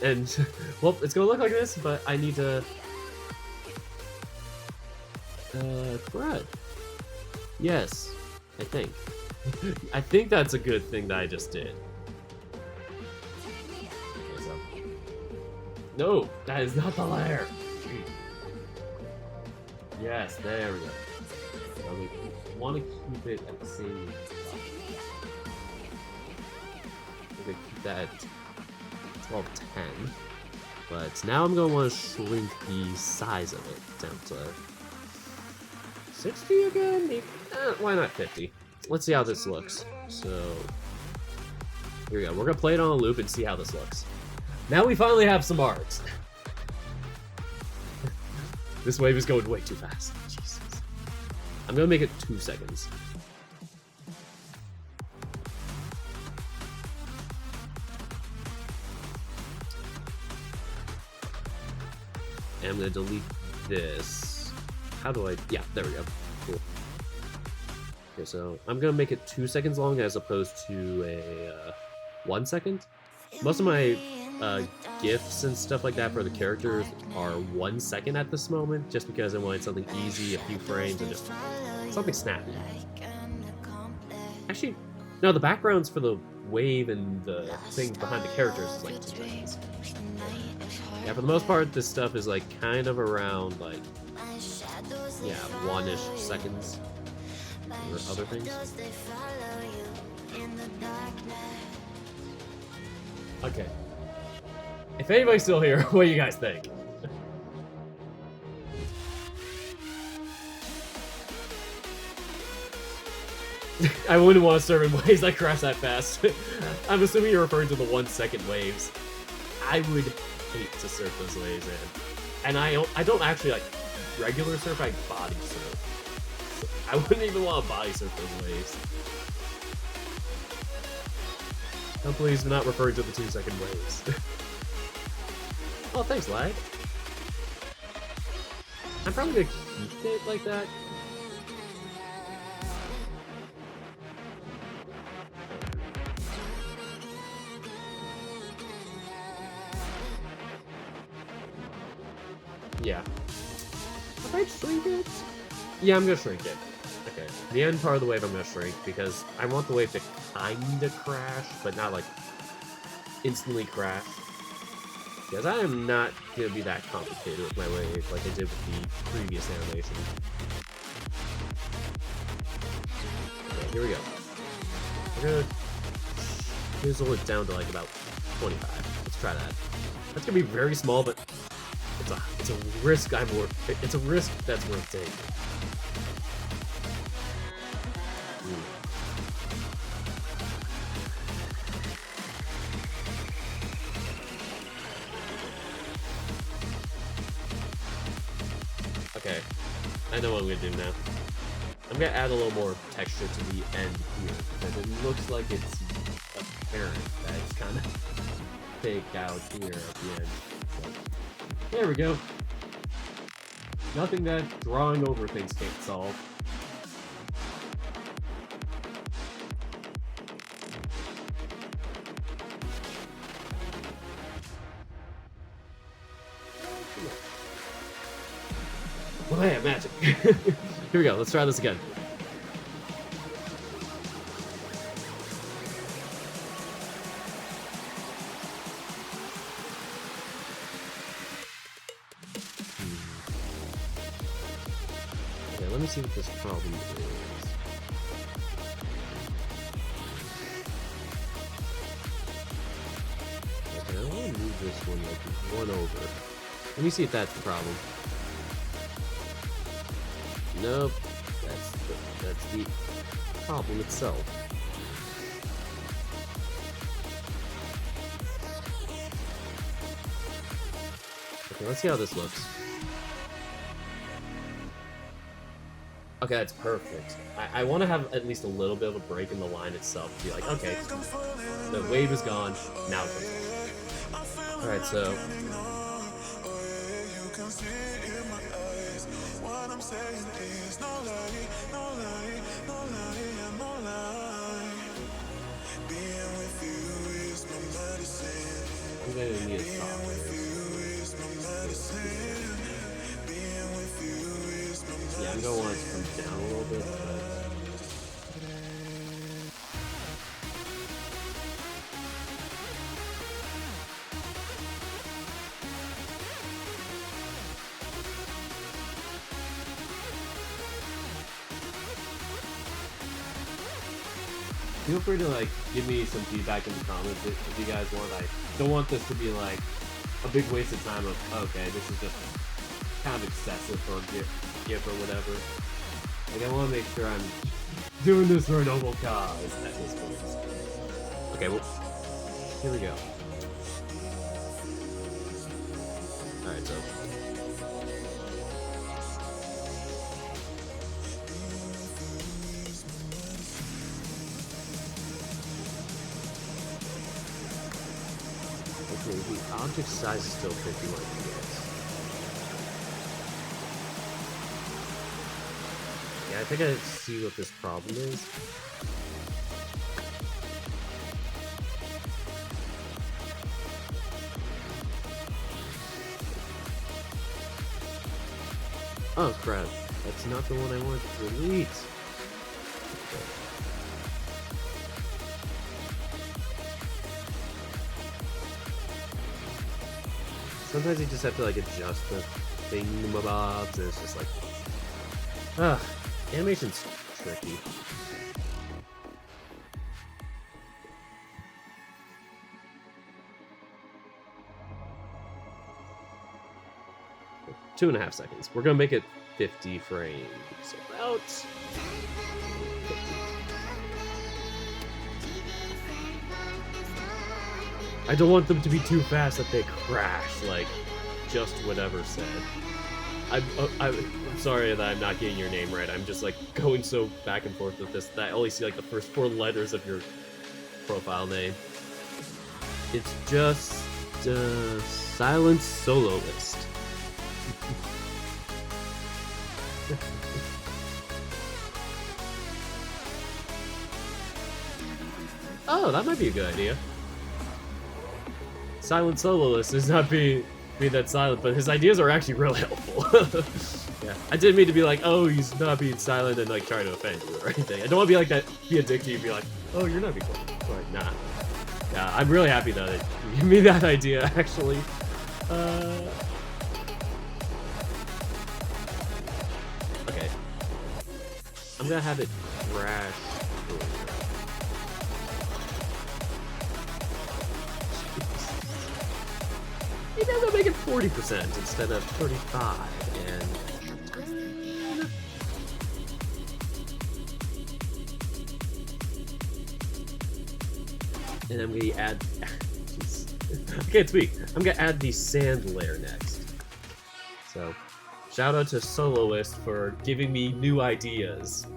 And, well, it's gonna look like this, but I need to... thread. Yes, I think. I think that's a good thing that I just did. No, that is not the layer. Yes, there we go. So we want to keep it at the same spot. We're going to keep that at 1210. But now I'm going to want to shrink the size of it down to 60 again? Maybe, why not 50? Let's see how this looks. So, here we go. We're going to play it on a loop and see how this looks. Now we finally have some art. This wave is going way too fast. Jesus. I'm gonna make it 2 seconds. And I'm gonna delete this. How do I? Yeah, there we go. Cool. Okay, so I'm gonna make it 2 seconds long as opposed to a 1 second. Most of my GIFs and stuff like that for the characters are 1 second at this moment, just because I wanted something easy, a few frames, and just something snappy. Actually, no, the backgrounds for the wave and the things behind the characters is like 2 seconds. Yeah, for the most part, this stuff is like kind of around like, yeah, 1-ish seconds or other things. Okay. If anybody's still here, what do you guys think? I wouldn't want to surf in waves that crash that fast. I'm assuming you're referring to the 1 second waves. I would hate to surf those waves in. And I don't actually like regular surf, I body surf. I wouldn't even want to body surf those waves. Oh, please, do not refer to the 2 second waves. Oh, thanks, lag. I'm probably gonna keep it like that. I shrink it? Yeah, I'm gonna shrink it. Okay, the end part of the wave I'm gonna shrink because I want the wave to kinda crash, but not like instantly crash. Because I am not gonna be that complicated with my wave like I did with the previous animation. Okay, here we go. We're gonna chisel it down to like about 25. Let's try that. That's gonna be very small, but it's a risk it's a risk that's worth taking. Okay, I know what I'm gonna do now. I'm gonna add a little more texture to the end here, because it looks like it's apparent that it's kind of fake out here at the end. So, there we go. Nothing that drawing over things can't solve. Well, yeah, magic. Here we go. Let's try this again. Okay, let me see what this problem is. Okay, I want to move this one like one over. Let me see if that's the problem. Nope, that's the problem itself. Okay, let's see how this looks. Okay, that's perfect. I want to have at least a little bit of a break in the line itself to be like, okay, the wave is gone, now it's on. Alright, so
I'm saying is no lie, no lie, no lie, yeah, no lie. Being with you is my medicine.
I'm gonna need a stop.
Being with you is my medicine. Being with you is my medicine.
Yeah, I'm gonna want it to come down a little bit, but feel free to like give me some feedback in the comments if you guys want. I don't want this to be like a big waste of time of okay, this is just kind of excessive for a GIF or whatever. Like I want to make sure I'm doing this for a noble cause at this point. Okay, well, here we go. Alright, so the object size is still 51 px. Yeah, I think I see what this problem is. Oh crap, that's not the one I wanted to delete. Okay. Sometimes you just have to like adjust the thingamabobs, and it's just like, animation's tricky. Two and a half seconds. We're gonna make it 50 frames. So about 50. I don't want them to be too fast that they crash, like just whatever said. I'm sorry that I'm not getting your name right. I'm just like going so back and forth with this that I only see like the first 4 letters of your profile name. It's just Silent Soloist. Oh, that might be a good idea. Silent Soloist is not being that silent, but his ideas are actually really helpful. Yeah, I didn't mean to be like, oh, he's not being silent and like trying to offend you or anything. I don't want to be like that, be a dick to you, be like, oh, you're not being quiet. Like, nah. Yeah, I'm really happy though that you gave me that idea, actually. Okay. I'm gonna have it crash. Maybe I'm gonna make it 40% instead of 35, and I'm gonna add. I can't speak. I'm gonna add the sand layer next. So, shout out to Soloist for giving me new ideas.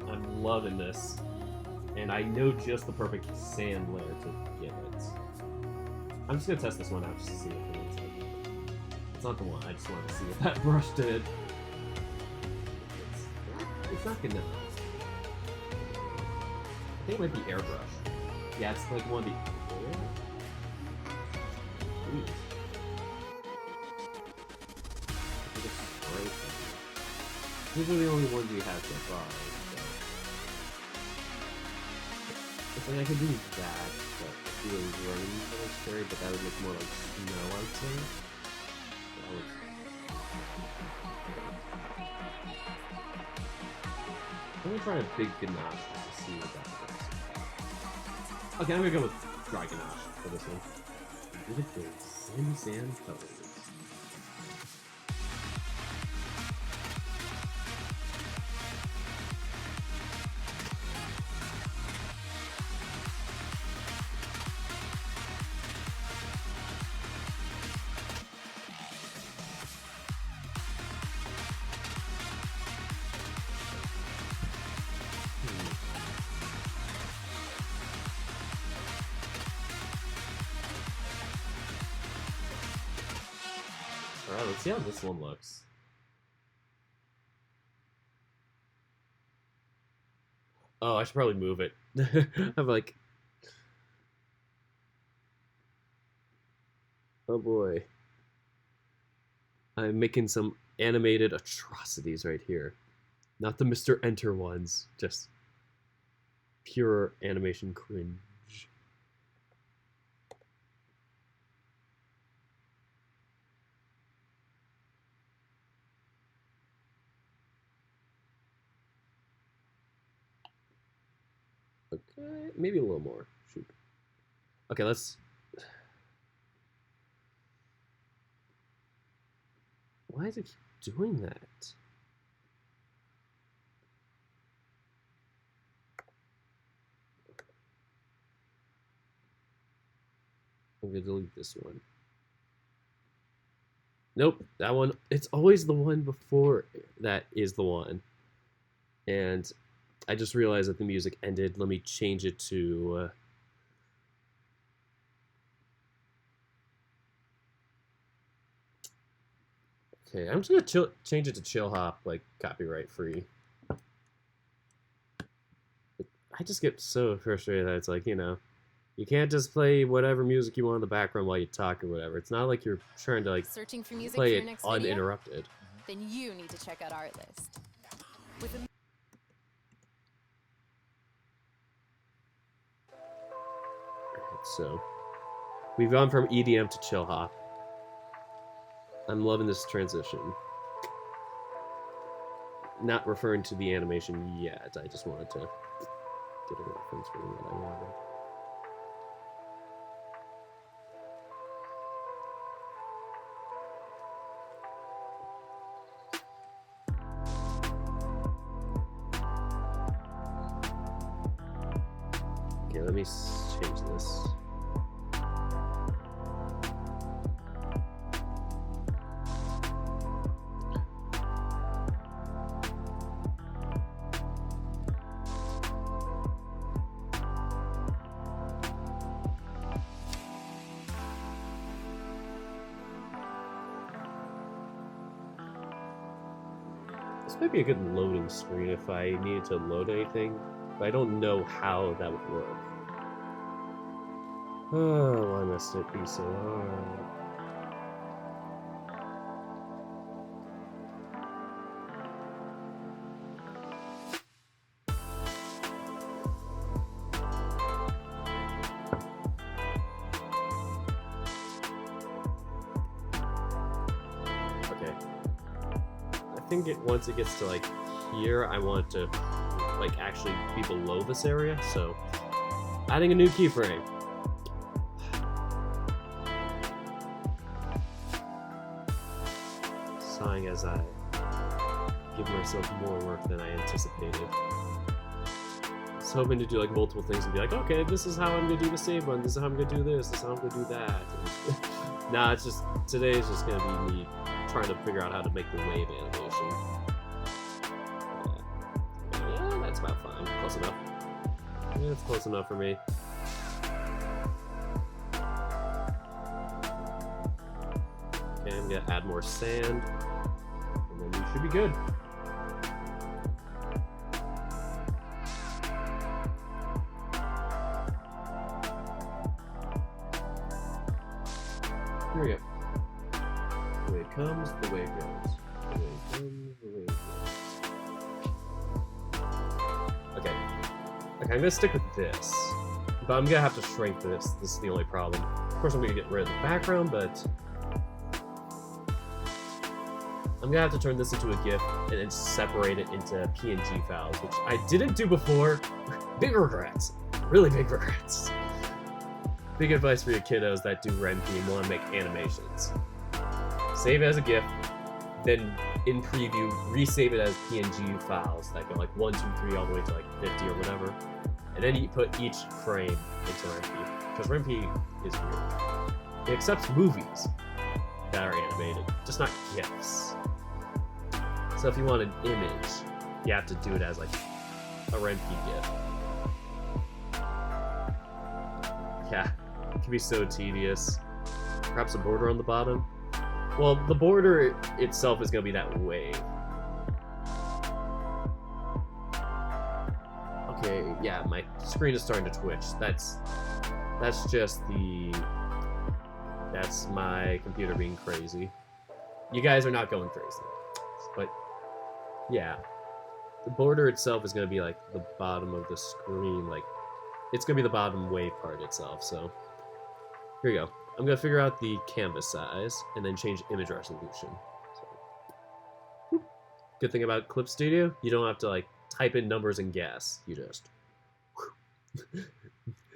I'm loving this, and I know just the perfect sand layer to give it. I'm just gonna test this one out just to see what it looks like. It's not the one. I just wanted to see what that brush did. It's not good enough. I think it might be airbrush. Yeah, it's like one of the. Ooh. These are the only ones we have so far. So. It's like I could do that, but do a rain for this cherry, but that would look more like snow, I'd say. I'm gonna try a big ganache just to see what that does. Okay, I'm gonna go with dry ganache for this one. Look at those sandy sand colors. Alright, let's see how this one looks. Oh, I should probably move it. I'm like... Oh boy. I'm making some animated atrocities right here. Not the Mr. Enter ones, just pure animation cringe. Okay, maybe a little more. Shoot. Okay, let's... Why is it keep doing that? I'm gonna delete this one. Nope, that one. It's always the one before that is the one. And I just realized that the music ended. Let me change it to... Okay, I'm just gonna change it to chill hop, like copyright free. I just get so frustrated that it's like, you know, you can't just play whatever music you want in the background while you talk or whatever. It's not like you're trying to like
Searching for music
play
for
it
your next
uninterrupted.
Video? Then you need to check out our list. With a
Alright, so we've gone from EDM to chill hop. I'm loving this transition. Not referring to the animation yet. I just wanted to get a reference for what I wanted. Okay, let me change this. This might be a good loading screen if I needed to load anything, but I don't know how that would work. Oh, why must it be so hard? think once it gets to like here, I want to like actually be below this area. So adding a new keyframe. Sighing as I give myself more work than I anticipated. I was hoping to do like multiple things and be like, okay, this is how I'm gonna do the save one, this is how I'm gonna do this is how I'm gonna do that. Nah, it's just, today is just gonna be me trying to figure out how to make the wave animation. Yeah, that's about fine. Close enough. Yeah, it's close enough for me. Okay, I'm gonna add more sand, and then we should be good. Here we go. The way it comes, the way it goes. The way it comes, the way it goes. Okay. Okay, I'm gonna stick with this. But I'm gonna have to shrink this. This is the only problem. Of course, I'm gonna get rid of the background, but I'm gonna have to turn this into a GIF and then separate it into PNG files, which I didn't do before. Big regrets. Really big regrets. Big advice for your kiddos that do RenP and want to make animations. Save it as a GIF, then in preview, resave it as PNG files that go like 1, 2, 3 all the way to like 50 or whatever. And then you put each frame into RenP. Because RenP is weird. It accepts movies that are animated, just not GIFs. So if you want an image, you have to do it as like a RenP GIF. Yeah. It can be so tedious. Perhaps a border on the bottom. Well, the border itself is going to be that wave. Okay, yeah, my screen is starting to twitch. That's just the... That's my computer being crazy. You guys are not going crazy. But, yeah. The border itself is going to be like the bottom of the screen. Like, it's going to be the bottom wave part itself, so... Here we go. I'm going to figure out the canvas size and then change image resolution. So, good thing about Clip Studio, you don't have to like type in numbers and guess. You just...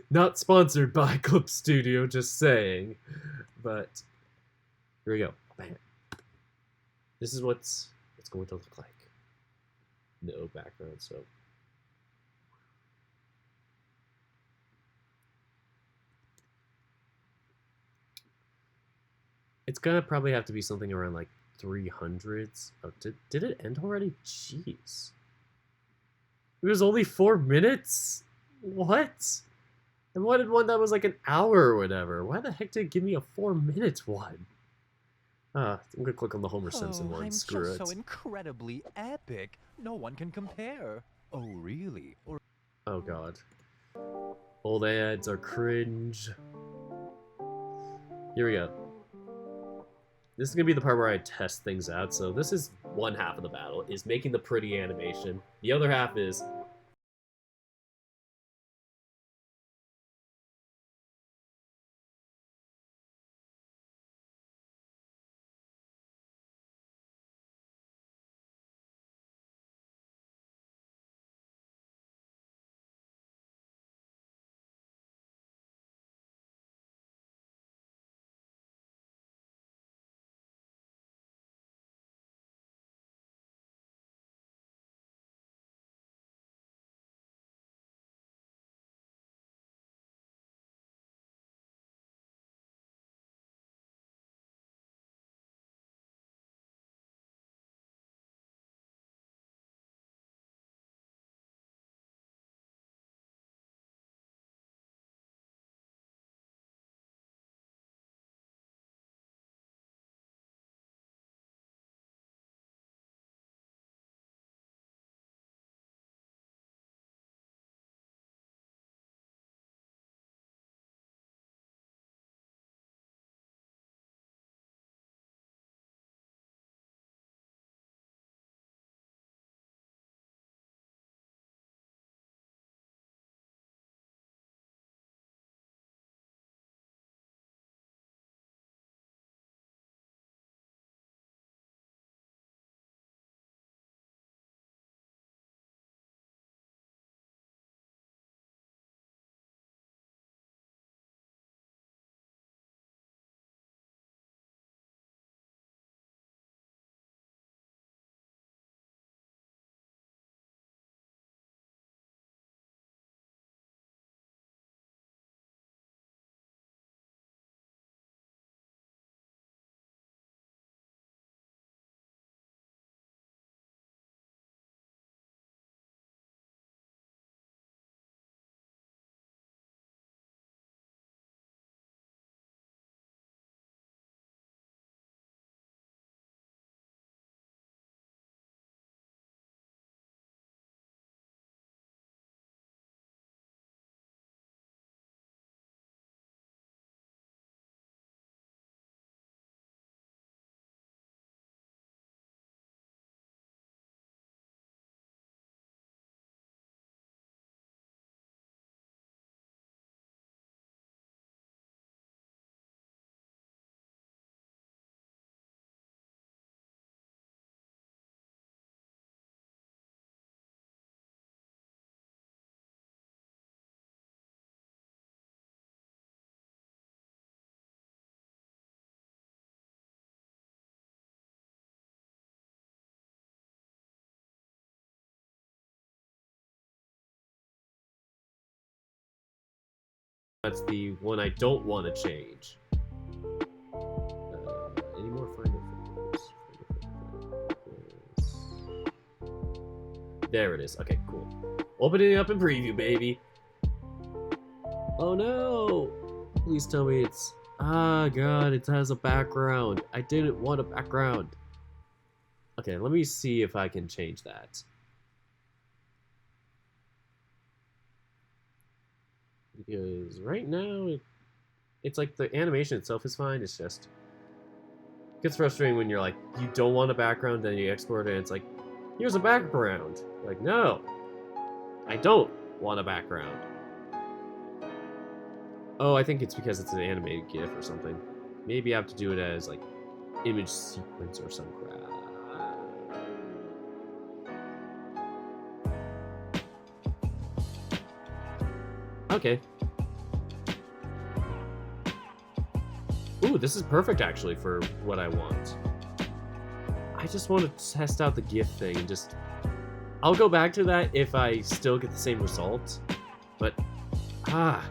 Not sponsored by Clip Studio, just saying. But here we go. Bam. This is what's going to look like. No background, so... It's gonna probably have to be something around like 300s. Oh, did it end already? Jeez. It was only 4 minutes? What? I wanted one that was like an hour or whatever. Why the heck did it give me a 4 minutes one? I'm gonna click on the Homer Simpson one. Screw it.
So incredibly epic. No one can compare. Oh, really?
Oh god. Old ads are cringe. Here we go. This is going to be the part where I test things out. So this is one half of the battle, is making the pretty animation. The other half is That's the one I don't want to change. Any more Finder Filters? There it is. Okay, cool. Opening it up in preview, baby. Oh no! Please tell me it's... Ah, God, it has a background. I didn't want a background. Okay, let me see if I can change that. Because right now, it's like the animation itself is fine. It's just... It gets frustrating when you're like, you don't want a background, then you export it, and it's like, here's a background. Like, no. I don't want a background. Oh, I think it's because it's an animated GIF or something. Maybe I have to do it as, like, image sequence or some crap. Okay. Ooh, this is perfect, actually, for what I want. I just want to test out the GIF thing and just... I'll go back to that if I still get the same result. But, I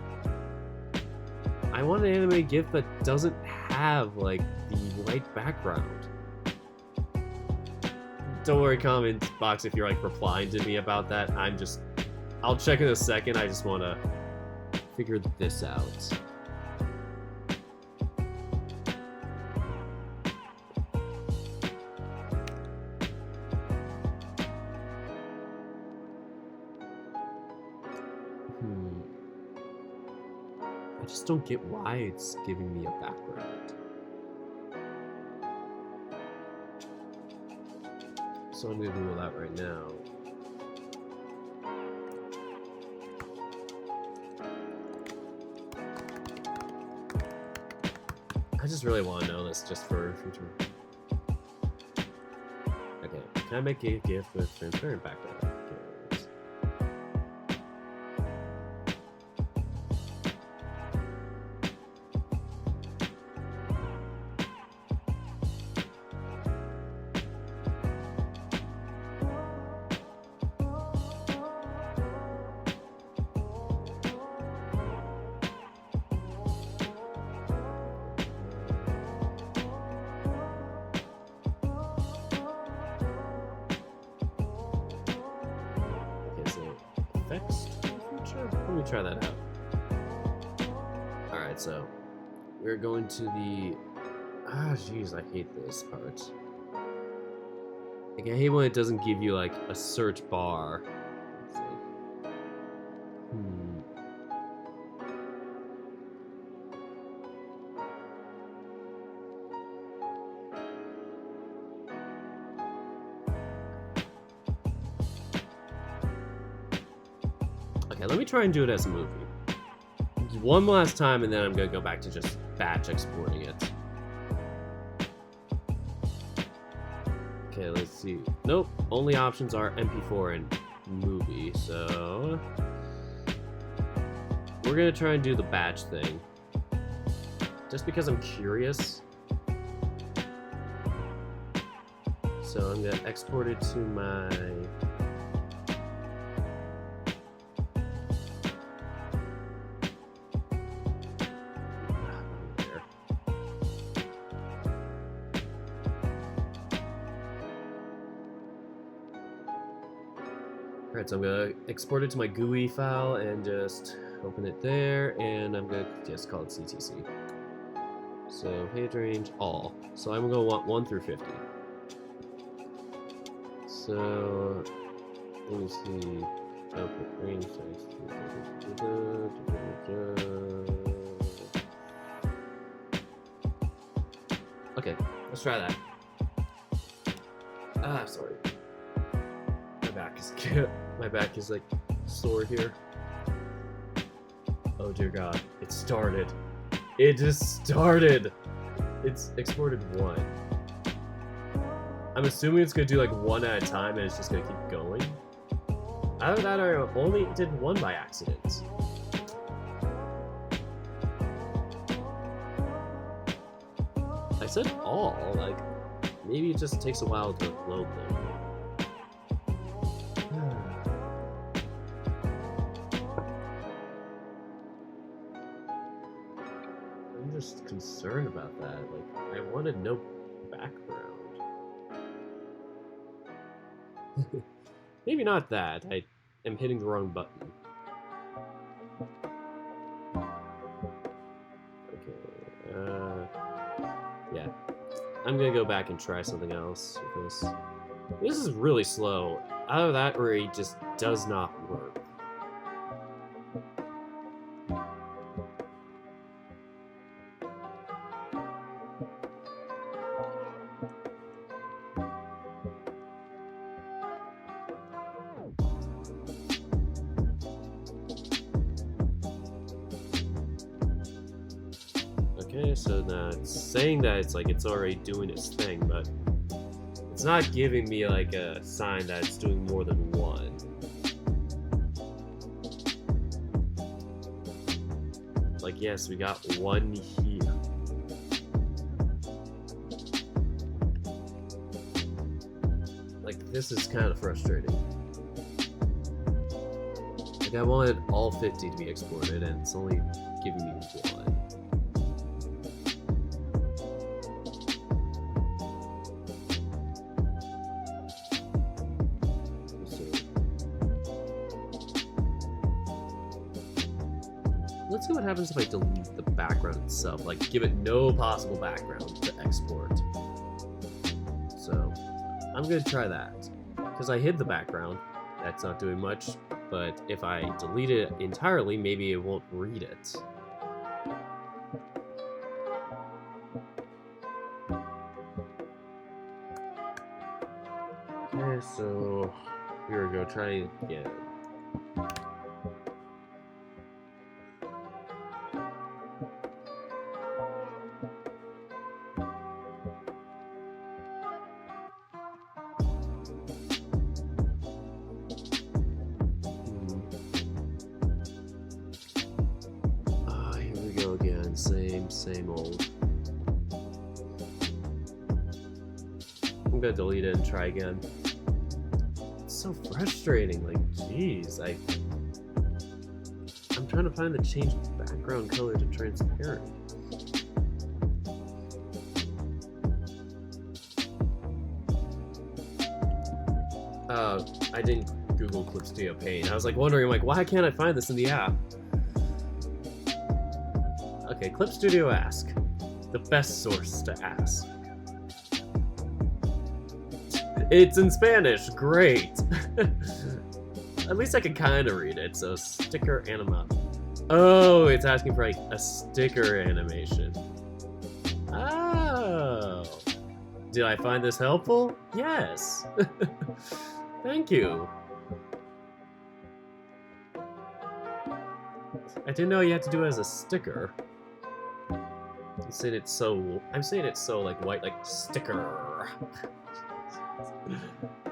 want an anime GIF that doesn't have, like, the white background. Don't worry, comment box, if you're, like, replying to me about that. I'll check in a second. I just want to figure this out. I just don't get why it's giving me a background. So I'm gonna do that right now. I just really want to know this just for future. Okay, can I make a GIF with transparent background? Let me try that out. Alright, so we're going to the... jeez, I hate this part. Like, I hate when it doesn't give you, like, a search bar. It's like... Okay, let me try and do it as a movie. One last time, and then I'm gonna go back to just batch exporting it. Okay, let's see. Nope, only options are MP4 and movie, so... We're gonna try and do the batch thing. Just because I'm curious. So I'm gonna export it to my... Alright, so I'm gonna export it to my GUI file and just open it there, and I'm gonna just call it CTC. So page range all. So I'm gonna want 1 through 50. So let me see. Output range size. Okay, let's try that. Sorry. My back is like sore here. Oh dear God, it started. It just started. It's exported 1. I'm assuming it's gonna do like 1 at a time and it's just gonna keep going. Out of that, I only did 1 by accident. I said all, like, maybe it just takes a while to load them. concerned about that. Like, I wanted no background. Maybe not that. I am hitting the wrong button. Okay. Yeah. I'm gonna go back and try something else with this. This is really slow. Either that or it just does not work. Okay, so now it's saying that it's like it's already doing its thing, but it's not giving me like a sign that it's doing more than one. Like, yes, we got one here. Like, this is kind of frustrating. Like, I wanted all 50 to be exported, and it's only giving me one. Let's see what happens if I delete the background itself, like give it no possible background to export. So I'm gonna try that, because I hid the background. That's not doing much, but if I delete it entirely, maybe it won't read it. Okay, so here we go, try it again. Same old. I'm gonna delete it and try again. It's so frustrating, like, jeez, I'm trying to find the change background color to transparent. I didn't Google Clip Studio Paint. I was like wondering, like, why can't I find this in the app? Okay, Clip Studio Ask. The best source to ask. It's in Spanish, great! At least I can kind of read it, so sticker anima. Oh, it's asking for like a sticker animation. Oh! Did I find this helpful? Yes! Thank you! I didn't know you had to do it as a sticker. I'm saying it's so like white, like sticker.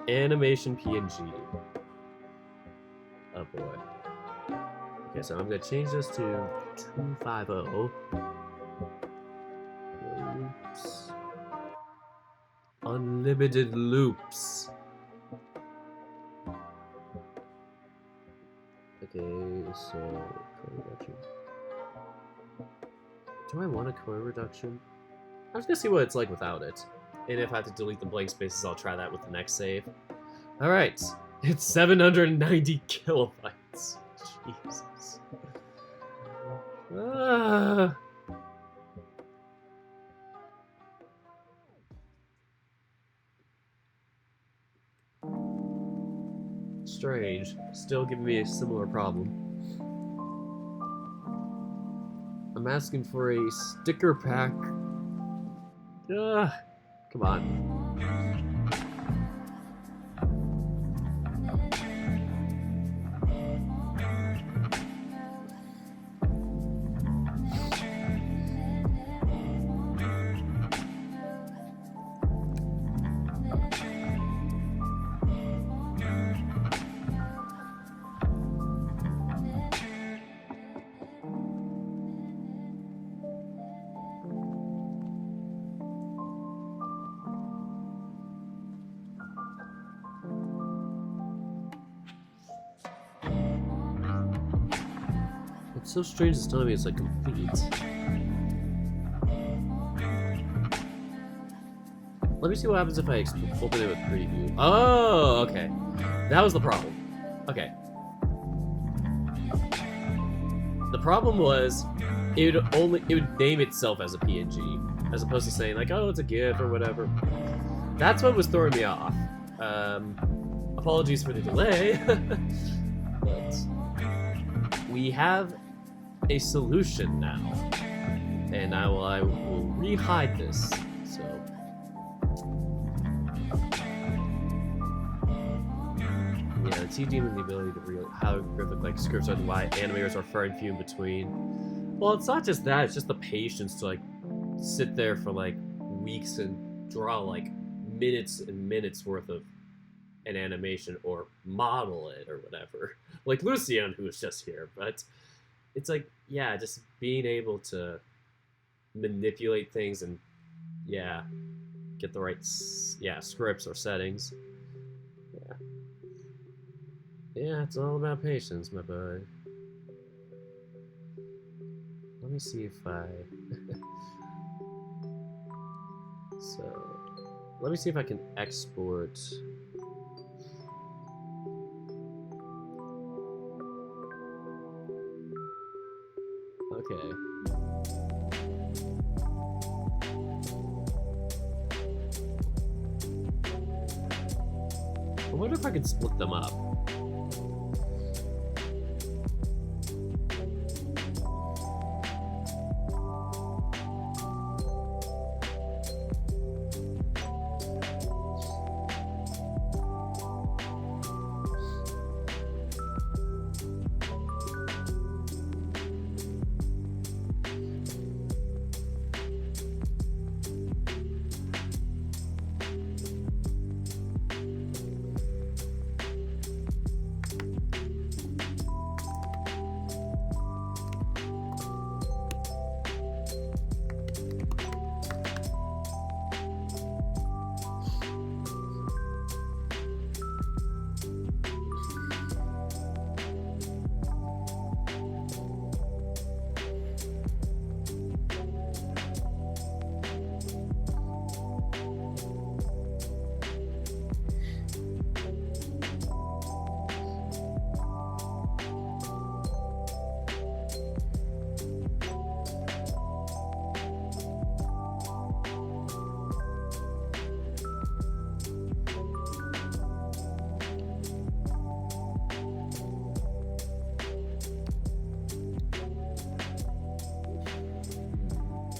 Animation PNG. Oh boy. Okay, so I'm gonna change this to 250. Loops. Unlimited loops. Okay, so color reduction. Do I want a color reduction? I'm just gonna see what it's like without it. And if I have to delete the blank spaces, I'll try that with the next save. Alright, it's 790 kilobytes. Jesus. Strange. Still giving me a similar problem. I'm asking for a sticker pack. Come on. It's so strange it's telling me it's like complete. Let me see what happens if I open it with preview. Oh, okay. That was the problem. Okay. The problem was it would name itself as a PNG as opposed to saying like, oh, it's a GIF or whatever. That's what was throwing me off. Apologies for the delay, but we have a solution now, and I will re-hide this. So yeah, the TG and the ability to real how graphic like scripts are why animators are far and few in between. Well, it's not just that; it's just the patience to like sit there for like weeks and draw like minutes and minutes worth of an animation or model it or whatever. Like Lucian, who was just here, but it's like, yeah, just being able to manipulate things and yeah, get the right scripts or settings. Yeah, it's all about patience, my bud. Let me see if I so let me see if I can export. Okay. I wonder if I could split them up.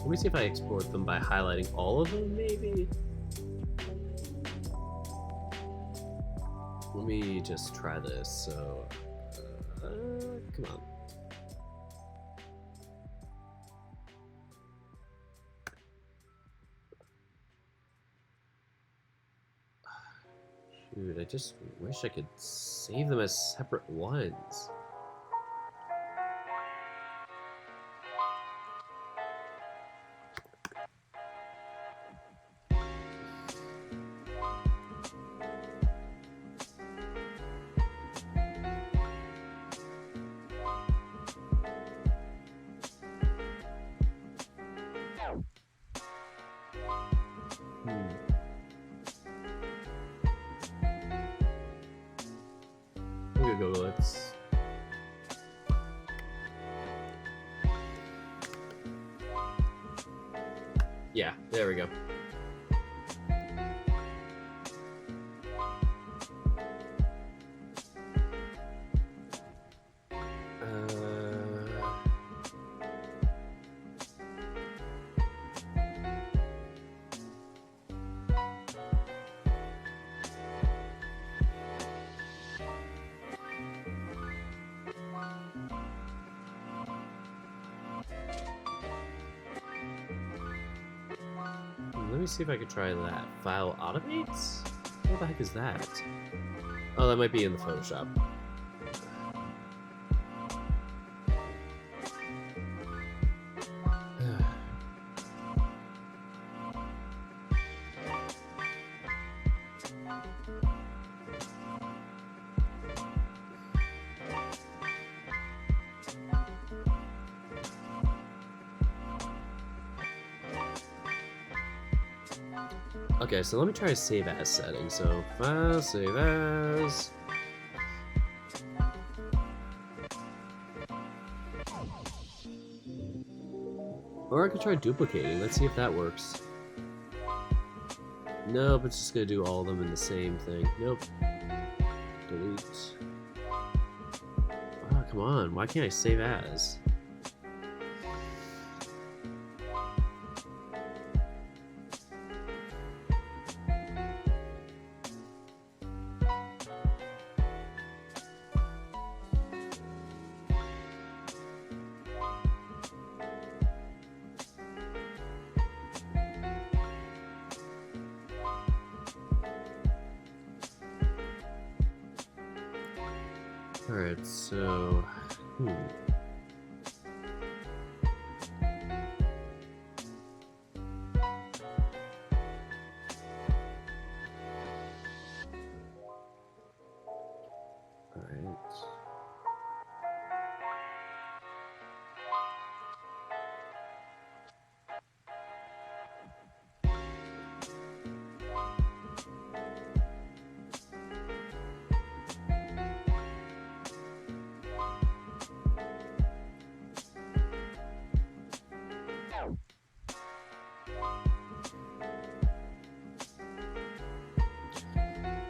Let me see if I export them by highlighting all of them, maybe? Let me just try this, so... come on. Shoot, I just wish I could save them as separate ones. Let's... Yeah, there we go. Let me see if I can try that. File automates? What the heck is that? Oh, that might be in the Photoshop. Okay, so let me try a save as setting. So file, save as. Or I could try duplicating. Let's see if that works. Nope, it's just gonna do all of them in the same thing. Nope. Delete. Oh, come on. Why can't I save as? Alright, so... Alright.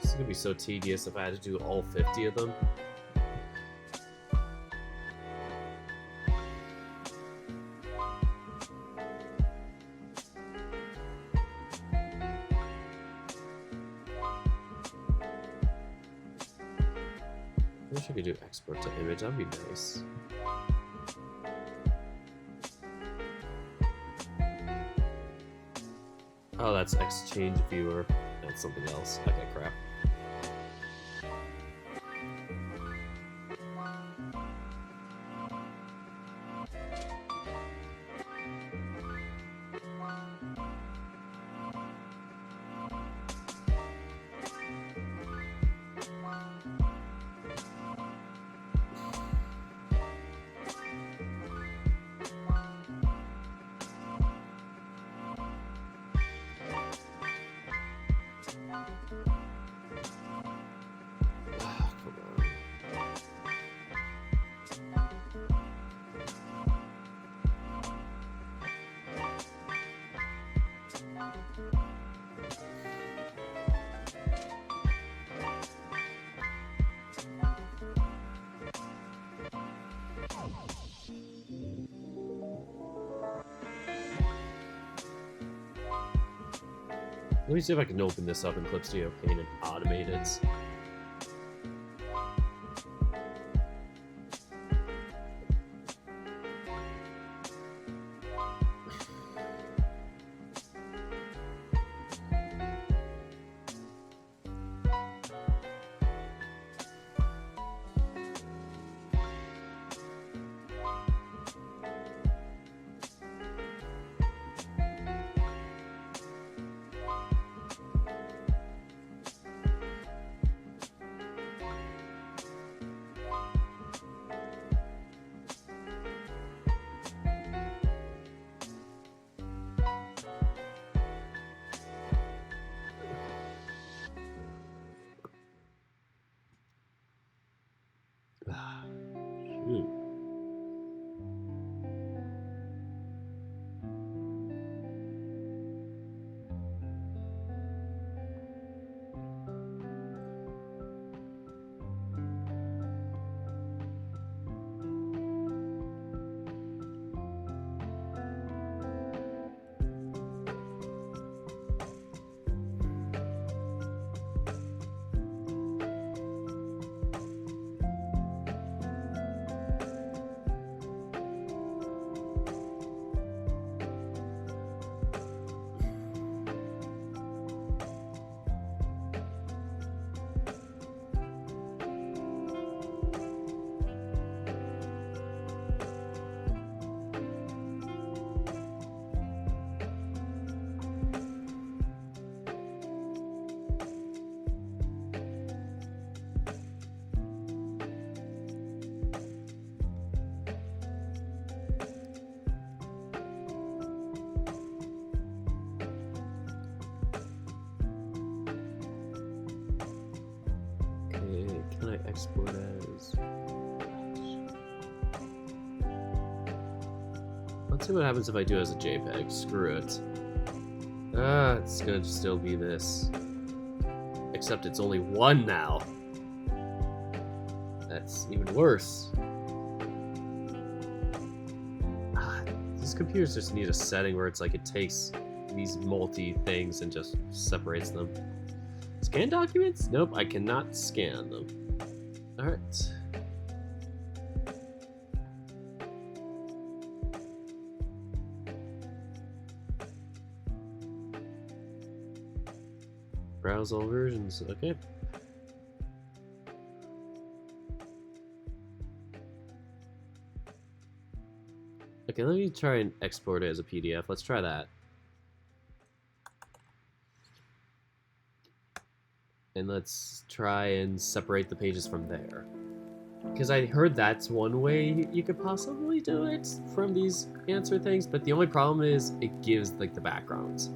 This is gonna be so tedious if I had to do all 50 of them. I wish I could do export to image, that'd be nice. Oh, that's exchange viewer. That's something else. Okay, crap. Let me see if I can open this up in Clip Studio Paint and automate it. Okay, can I export as... Let's see what happens if I do it as a JPEG. Screw it. Ah, it's gonna still be this. Except it's only one now. That's even worse. These computers just need a setting where it's like it takes these multi things and just separates them. Scan documents? Nope, I cannot scan them. Alright. Browse all versions, okay. Okay, let me try and export it as a PDF. Let's try that. And let's try and separate the pages from there. Because I heard that's one way you could possibly do it from these answer things, but the only problem is it gives like the backgrounds.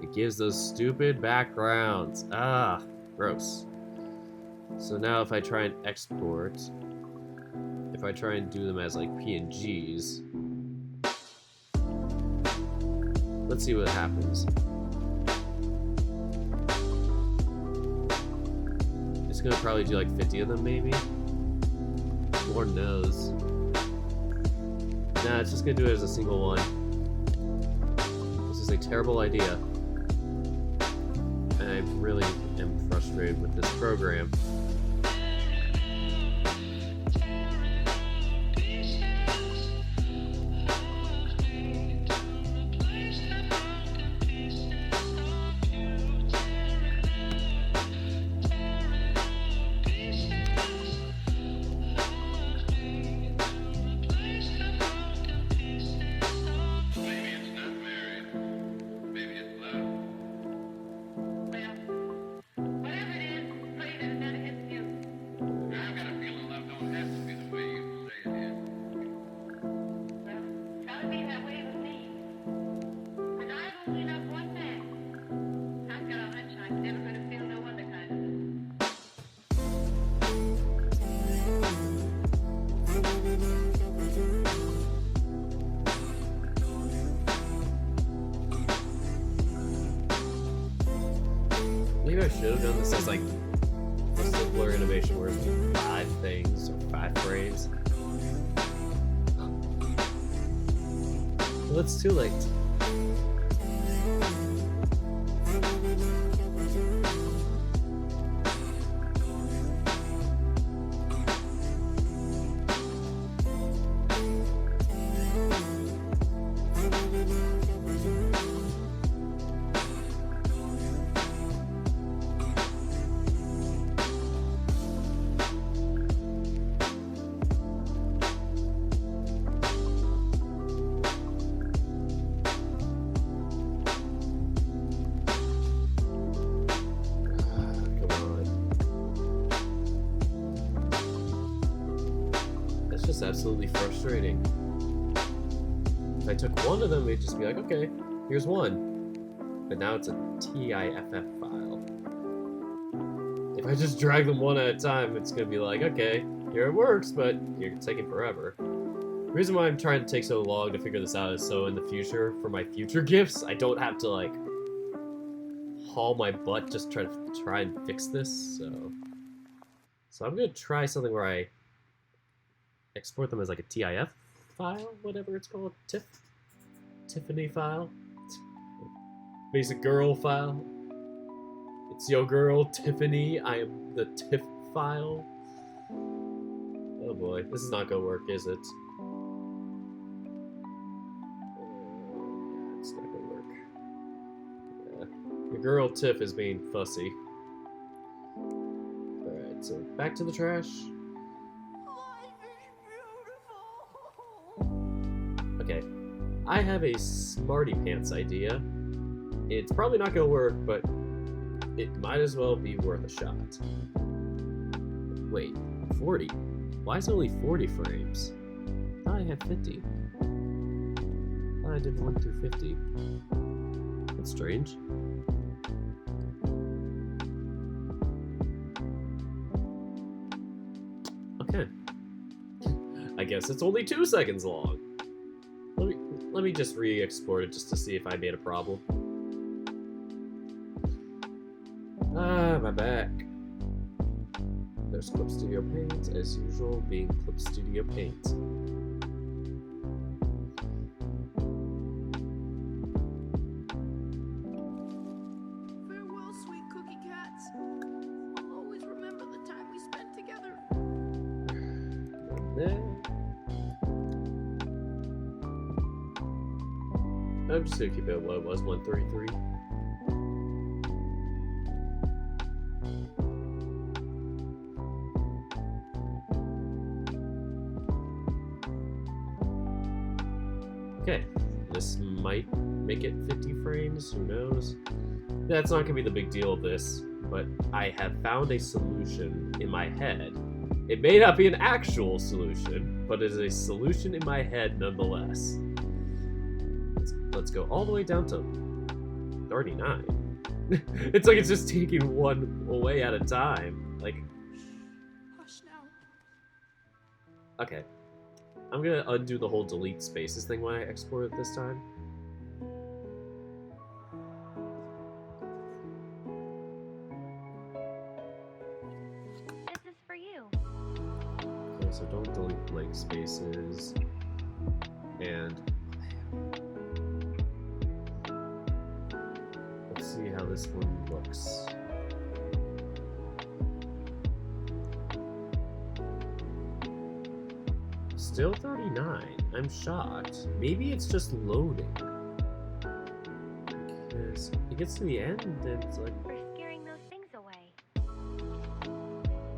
It gives those stupid backgrounds. Ah, gross. So now if I try and export, if I try and do them as like PNGs, let's see what happens. It's gonna probably do like 50 of them maybe. Lord knows. Nah, it's just gonna do it as a single one. This is a terrible idea. And I really am frustrated with this program. Maybe I should have done this as like a simpler innovation where it's like 5 things or 5 frames. Well, it's too late. Absolutely frustrating. If I took one of them, it'd just be like, okay, here's one. But now it's a TIFF file. If I just drag them one at a time, it's gonna be like, okay, here it works, but you're taking forever. The reason why I'm trying to take so long to figure this out is so in the future, for my future gifts, I don't have to like haul my butt just try and fix this. So I'm gonna try something where I export them as like a TIF file, whatever it's called, Tiffany file, basic girl file. It's your girl, Tiffany. I am the TIFF file. Oh boy, this is not gonna work, is it? It's not gonna work. Yeah. Your girl Tiff is being fussy. Alright, so back to the trash. Okay, I have a smarty pants idea. It's probably not gonna work, but it might as well be worth a shot. Wait, 40? Why is it only 40 frames? I thought I had 50. I thought I did 1 through 50. That's. That's strange. I guess it's only 2 seconds long. Let me just re-export it just to see if I made a problem. Ah, my back. There's Clip Studio Paint, as usual, being Clip Studio Paint.
Farewell, sweet cookie cats. I'll always remember the time we spent together.
And then... I'm just gonna keep it what it was, 133. Okay, this might make it 50 frames, who knows? That's not gonna be the big deal of this, but I have found a solution in my head. It may not be an actual solution, but it is a solution in my head nonetheless. Let's go all the way down to 39. It's like it's just taking one away at a time. Like,
Hush now.
okay. I'm gonna undo the whole delete spaces thing when I export it this time.
This is for you.
Okay, so don't delete blank spaces. And let's see how this one looks. Still 39. I'm shocked. Maybe it's just loading. Because it gets to the end and it's like,
For scaring those things away.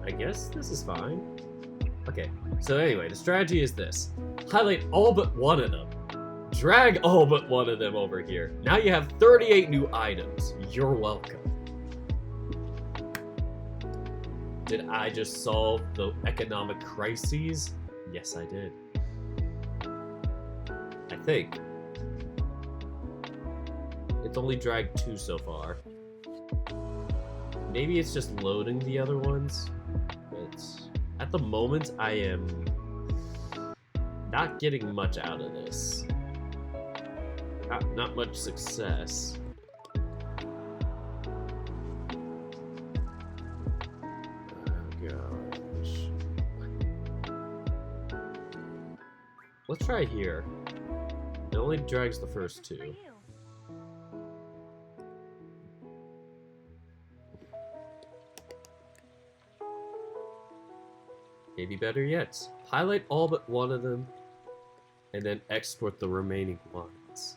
I guess this is fine. Okay, so anyway, the strategy is this. Highlight all but one of them. Drag all but one of them over here. Now you have 38 new items. You're welcome. Did I just solve the economic crises? Yes, I did. I think. It's only dragged 2 so far. Maybe it's just loading the other ones. But at the moment, I am not getting much out of this. Not much success. Let's try here. It only drags the first
This is for
2.
you.
Maybe better yet, highlight all but one of them, and then export the remaining ones.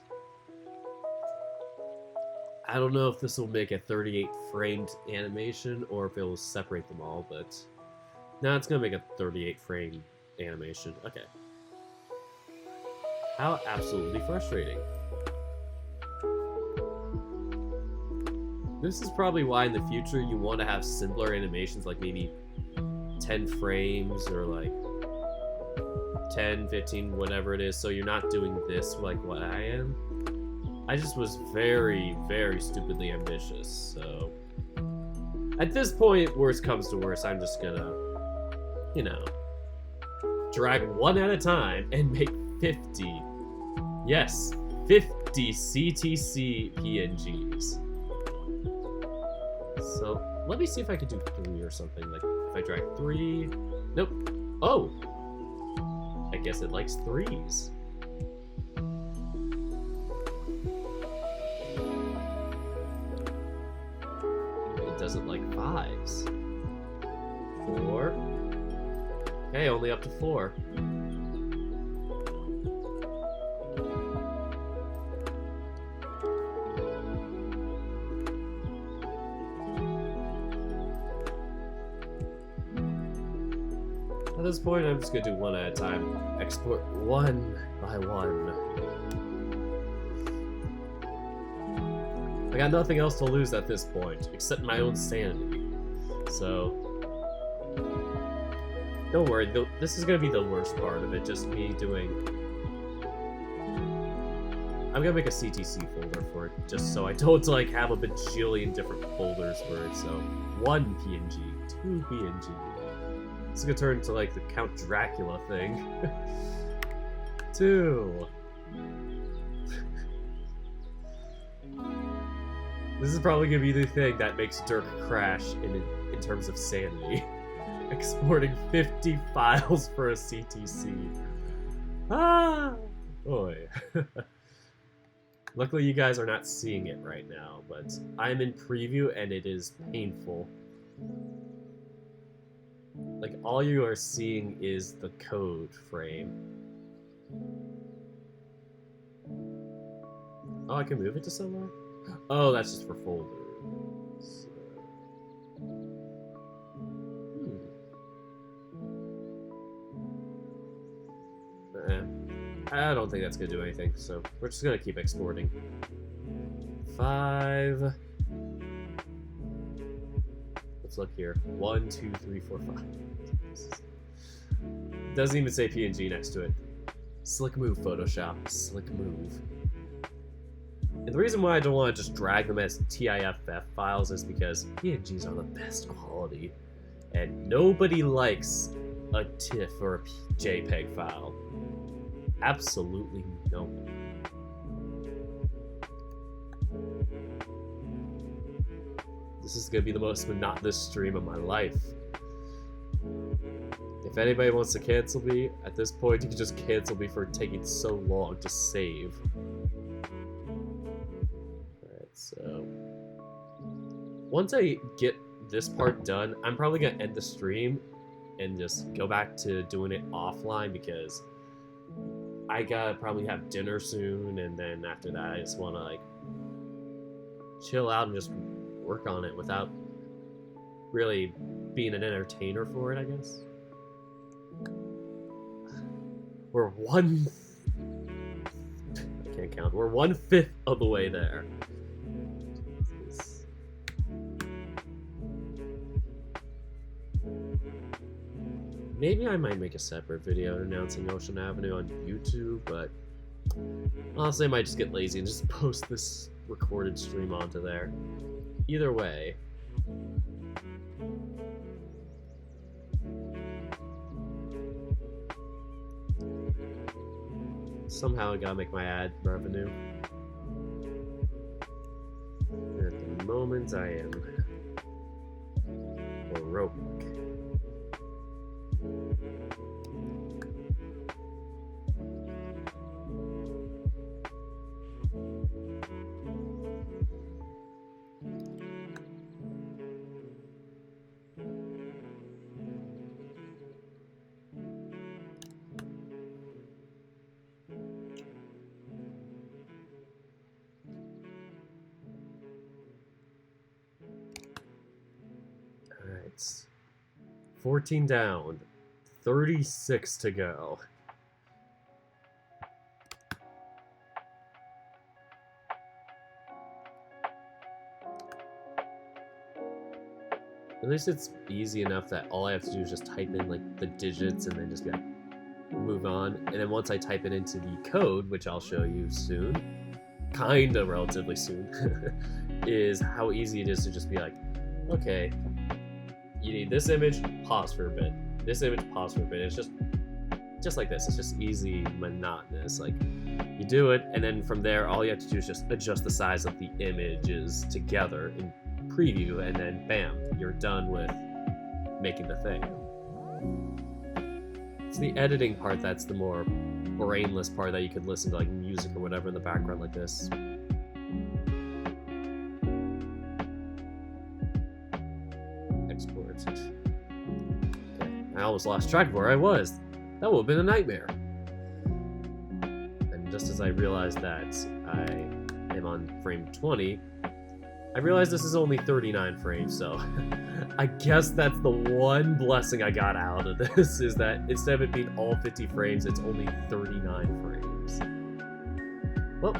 I don't know if this will make a 38 framed animation or if it will separate them all, but no, it's gonna make a 38 frame animation. Okay. How absolutely frustrating. This is probably why in the future you want to have simpler animations, like maybe 10 frames or like 10, 15, whatever it is, so you're not doing this like what I am. I just was very, very stupidly ambitious, so at this point, worst comes to worst, I'm just gonna, you know, drag one at a time and make 50. Yes, 50 CTC PNGs. So let me see if I could do 3 or something. Like if I drag 3, nope. Oh, I guess it likes 3s. It doesn't like 5s. 4. Okay, only up to 4. At this point, I'm just gonna do one at a time. Export one by one. I got nothing else to lose at this point, except my own sanity. So, don't worry, this is gonna be the worst part of it, just me doing... I'm gonna make a CTC folder for it, just so I don't like have a bajillion different folders for it, so 1 PNG, 2 PNG. This is gonna turn into like the Count Dracula thing. 2. This is probably gonna be the thing that makes Dirk crash in terms of sanity. Exporting 50 files for a CTC. Ah! Boy. Luckily you guys are not seeing it right now, but I'm in preview and it is painful. Like, all you are seeing is the code frame. Oh, I can move it to somewhere? Oh, that's just for folders. I don't think that's gonna do anything, so we're just gonna keep exporting. 5. Let's look here. 1, 2, 3, 4, 5. Doesn't even say PNG next to it. Slick move, Photoshop. Slick move. And the reason why I don't want to just drag them as TIFF files is because PNGs are the best quality. And nobody likes a TIFF or a JPEG file. Absolutely no one. This is going to be the most monotonous stream of my life. If anybody wants to cancel me, at this point you can just cancel me for taking so long to save. Alright, so... once I get this part done, I'm probably going to end the stream and just go back to doing it offline because I gotta probably have dinner soon, and then after that I just want to like chill out and just work on it without really being an entertainer for it, I guess. We're I can't count. We're 1/5 of the way there. Maybe I might make a separate video announcing Ocean Avenue on YouTube, but honestly I might just get lazy and just post this recorded stream onto there. Either way. Somehow I gotta make my ad revenue. At the moment I am broke. Alright. 14 down. 36 to go. At least it's easy enough that all I have to do is just type in like the digits and then just be like, move on. And then once I type it into the code, which I'll show you soon, kinda relatively soon, is how easy it is to just be like, okay, you need this image, pause for a bit. This image, pause for a bit. It's just like this. It's just easy, monotonous. Like, you do it, and then from there, all you have to do is just adjust the size of the images together in preview, and then bam, you're done with making the thing. It's the editing part that's the more brainless part that you could listen to like music or whatever in the background like this. Export. Okay, I almost lost track of where I was. That would have been a nightmare. And just as I realized that I am on frame 20, I realized this is only 39 frames, so I guess that's the one blessing I got out of this, is that instead of it being all 50 frames, it's only 39 frames. Well,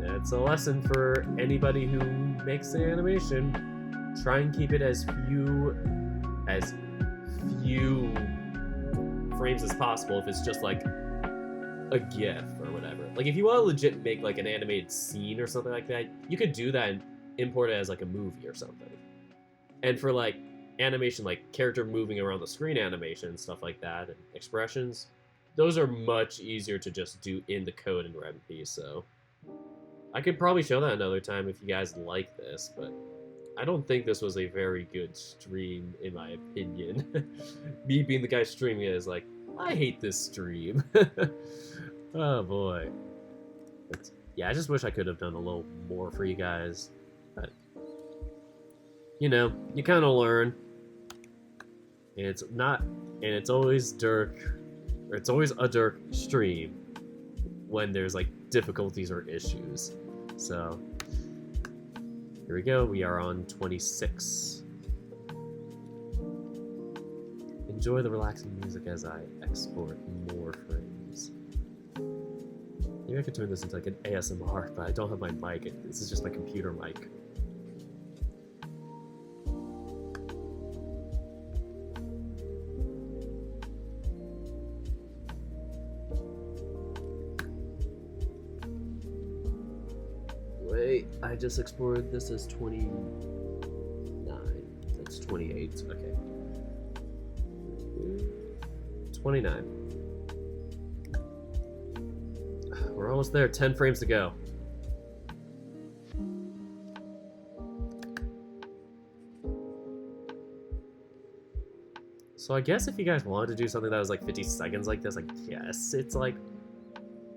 that's a lesson for anybody who makes an animation. Try and keep it as few frames as possible if it's just like a GIF or whatever. Like if you want to legit make like an animated scene or something like that, you could do that and import it as like a movie or something. And for like animation, like character moving around the screen animation, stuff like that, and expressions, those are much easier to just do in the code in RenP, so I could probably show that another time if you guys like this, but I don't think this was a very good stream, in my opinion. Me being the guy streaming it is like, I hate this stream. Oh boy. But, yeah, I just wish I could have done a little more for you guys, but you know, you kind of learn. It's not, and it's always it's always a Dirk stream when there's like difficulties or issues. So here we go. We are on 26. Enjoy the relaxing music as I export more frames. Maybe I could turn this into like an ASMR, but I don't have my mic. This is just my computer mic. Wait, I just exported this as 29. That's 28. Okay. 29. We're almost there. 10 frames to go. So I guess if you guys wanted to do something that was like 50 seconds like this, I guess it's like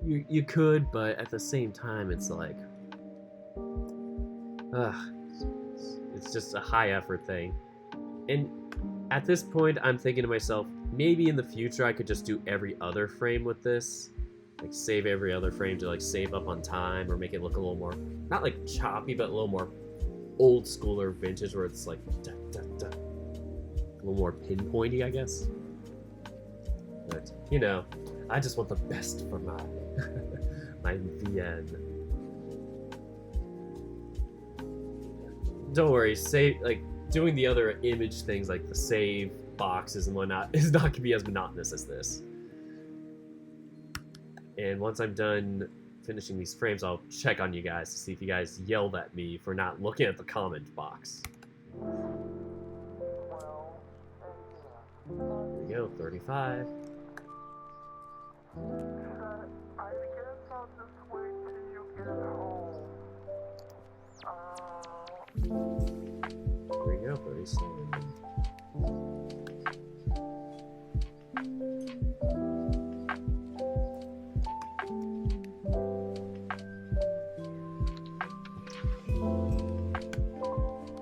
you could, but at the same time, it's like, it's just a high effort thing. And at this point, I'm thinking to myself, maybe in the future I could just do every other frame with this. Like save every other frame to like save up on time or make it look a little more, not like choppy, but a little more old school or vintage where it's like da, da, da. A little more pinpointy, I guess. But, you know, I just want the best for my, my VN. Don't worry, like, doing the other image things like the save boxes and whatnot is not going to be as monotonous as this. And once I'm done finishing these frames, I'll check on you guys to see if you guys yelled at me for not looking at the comment box. There we go, 35. There we go, 37.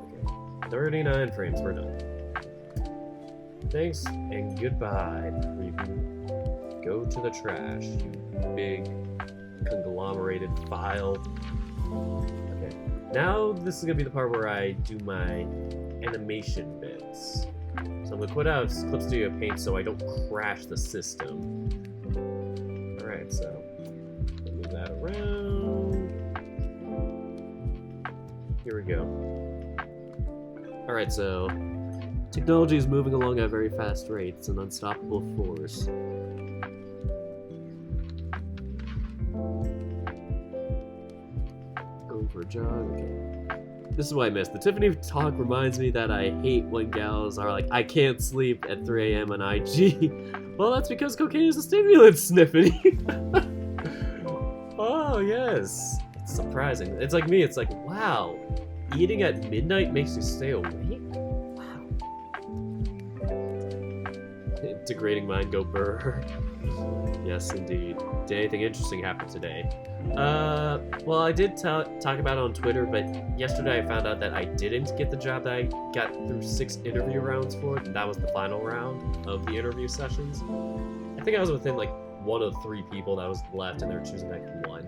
Okay, 39 frames, we're done. Thanks and goodbye, preview. Go to the trash, you big conglomerated file. Okay, now this is gonna be the part where I do my animation bits. So I'm gonna put out Clip Studio Paint so I don't crash the system. Alright, so move that around. Here we go. Alright, so technology is moving along at a very fast rate. It's an unstoppable force. Going for a jog, okay. This is what I missed. The Tiffany talk reminds me that I hate when gals are like, I can't sleep at 3 a.m. on IG. Well, that's because cocaine is a stimulant, Sniffany. Oh, yes. It's surprising. It's like me, it's like, wow, eating at midnight makes you stay awake? Degrading mind, go burr. Yes, indeed. Did anything interesting happen today? Well, I did talk about it on Twitter, but yesterday I found out that I didn't get the job that I got through 6 interview rounds for, and that was the final round of the interview sessions. I think I was within like 1 of 3 people that was left, and they were choosing like 1.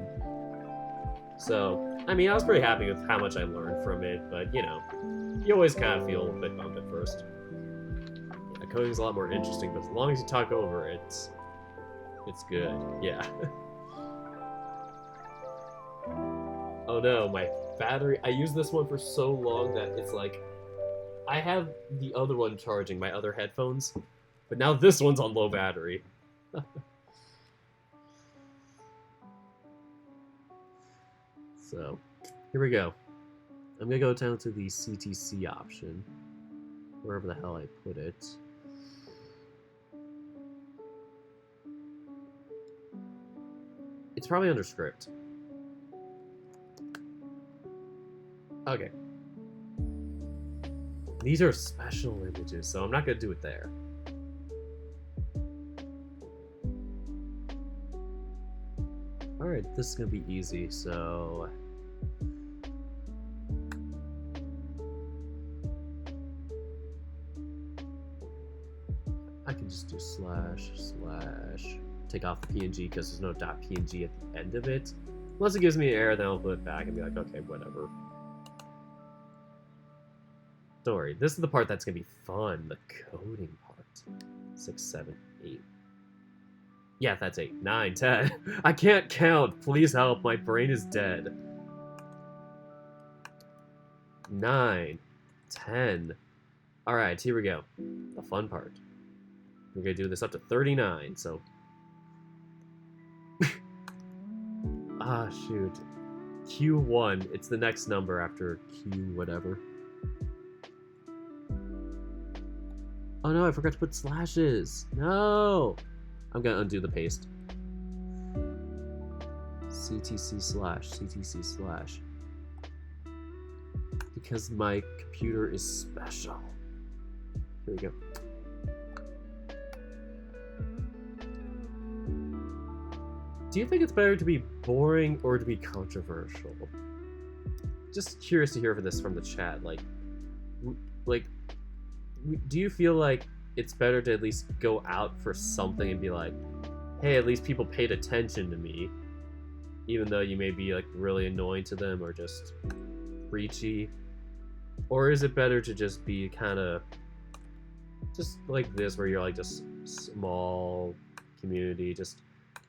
So, I mean, I was pretty happy with how much I learned from it, but you know, you always kind of feel a bit bummed at first. Coding's a lot more interesting, but as long as you talk over it, it's good. Yeah. Oh no, my battery. I used this one for so long that it's like I have the other one charging, my other headphones, but now this one's on low battery. So, here we go. I'm gonna go down to the CTC option. wherever the hell I put it. It's probably under script. Okay. These are special images, so I'm not gonna do it there. Alright, this is gonna be easy, so... I can just do slash, take off the PNG because there's no .png at the end of it. Unless it gives me an error, then I'll put it back and be like, okay, whatever. Don't worry, this is the part that's gonna be fun, the coding part. 6, 7, 8. Yeah, that's 8, 9, 10. I can't count. Please help. My brain is dead. 9, 10. Alright, here we go. The fun part. We're gonna do this up to 39, so... ah, shoot. Q1. It's the next number after Q whatever. Oh no, I forgot to put slashes. No! I'm gonna undo the paste. CTC slash. Because my computer is special. Here we go. Do you think it's better to be boring or to be controversial? Just curious to hear for this from the chat. Like, do you feel like it's better to at least go out for something and be like, hey, at least people paid attention to me, even though you may be like really annoying to them or just preachy? Or is it better to just be kind of just like this, where you're like just small community, just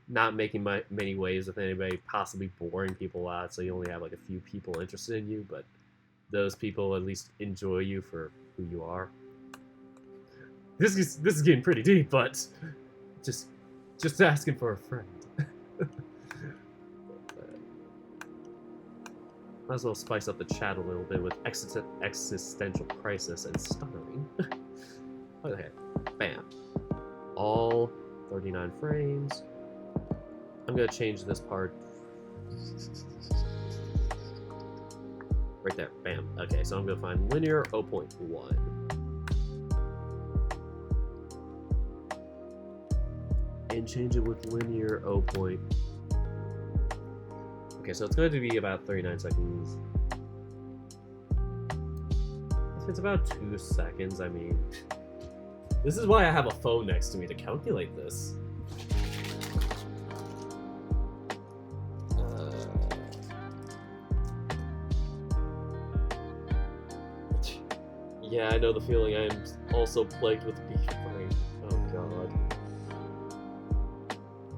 not making many waves with anybody, possibly boring people out, so you only have like a few people interested in you, but those people at least enjoy you for who you are? This is getting pretty deep, but just asking for a friend. Might as well spice up the chat a little bit with existential crisis and stuttering. Okay, bam. All 39 frames. I'm gonna change this part. Right there, bam. Okay, so I'm gonna find linear 0.1. And change it with linear 0. Okay, so it's going to be about 39 seconds. If it's about 2 seconds, I mean... This is why I have a phone next to me to calculate this. Yeah, I know the feeling. I am also plagued with beef brain. Oh god.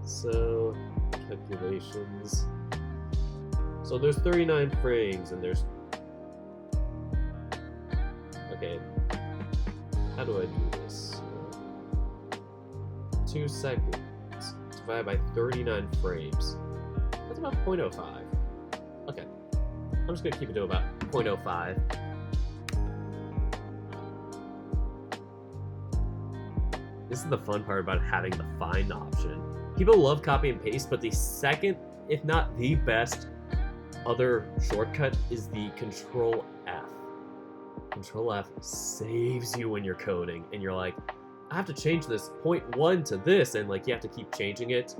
So, calculations. So there's 39 frames, and there's... Okay. How do I do this? 2 seconds divided by 39 frames. That's about 0.05. Okay. I'm just gonna keep it to about 0.05. This is the fun part about having the find option. People love copy and paste, but the second, if not the best, other shortcut is the Control F. Control F saves you when you're coding, and you're like, I have to change this 0.1 to this, and like you have to keep changing it.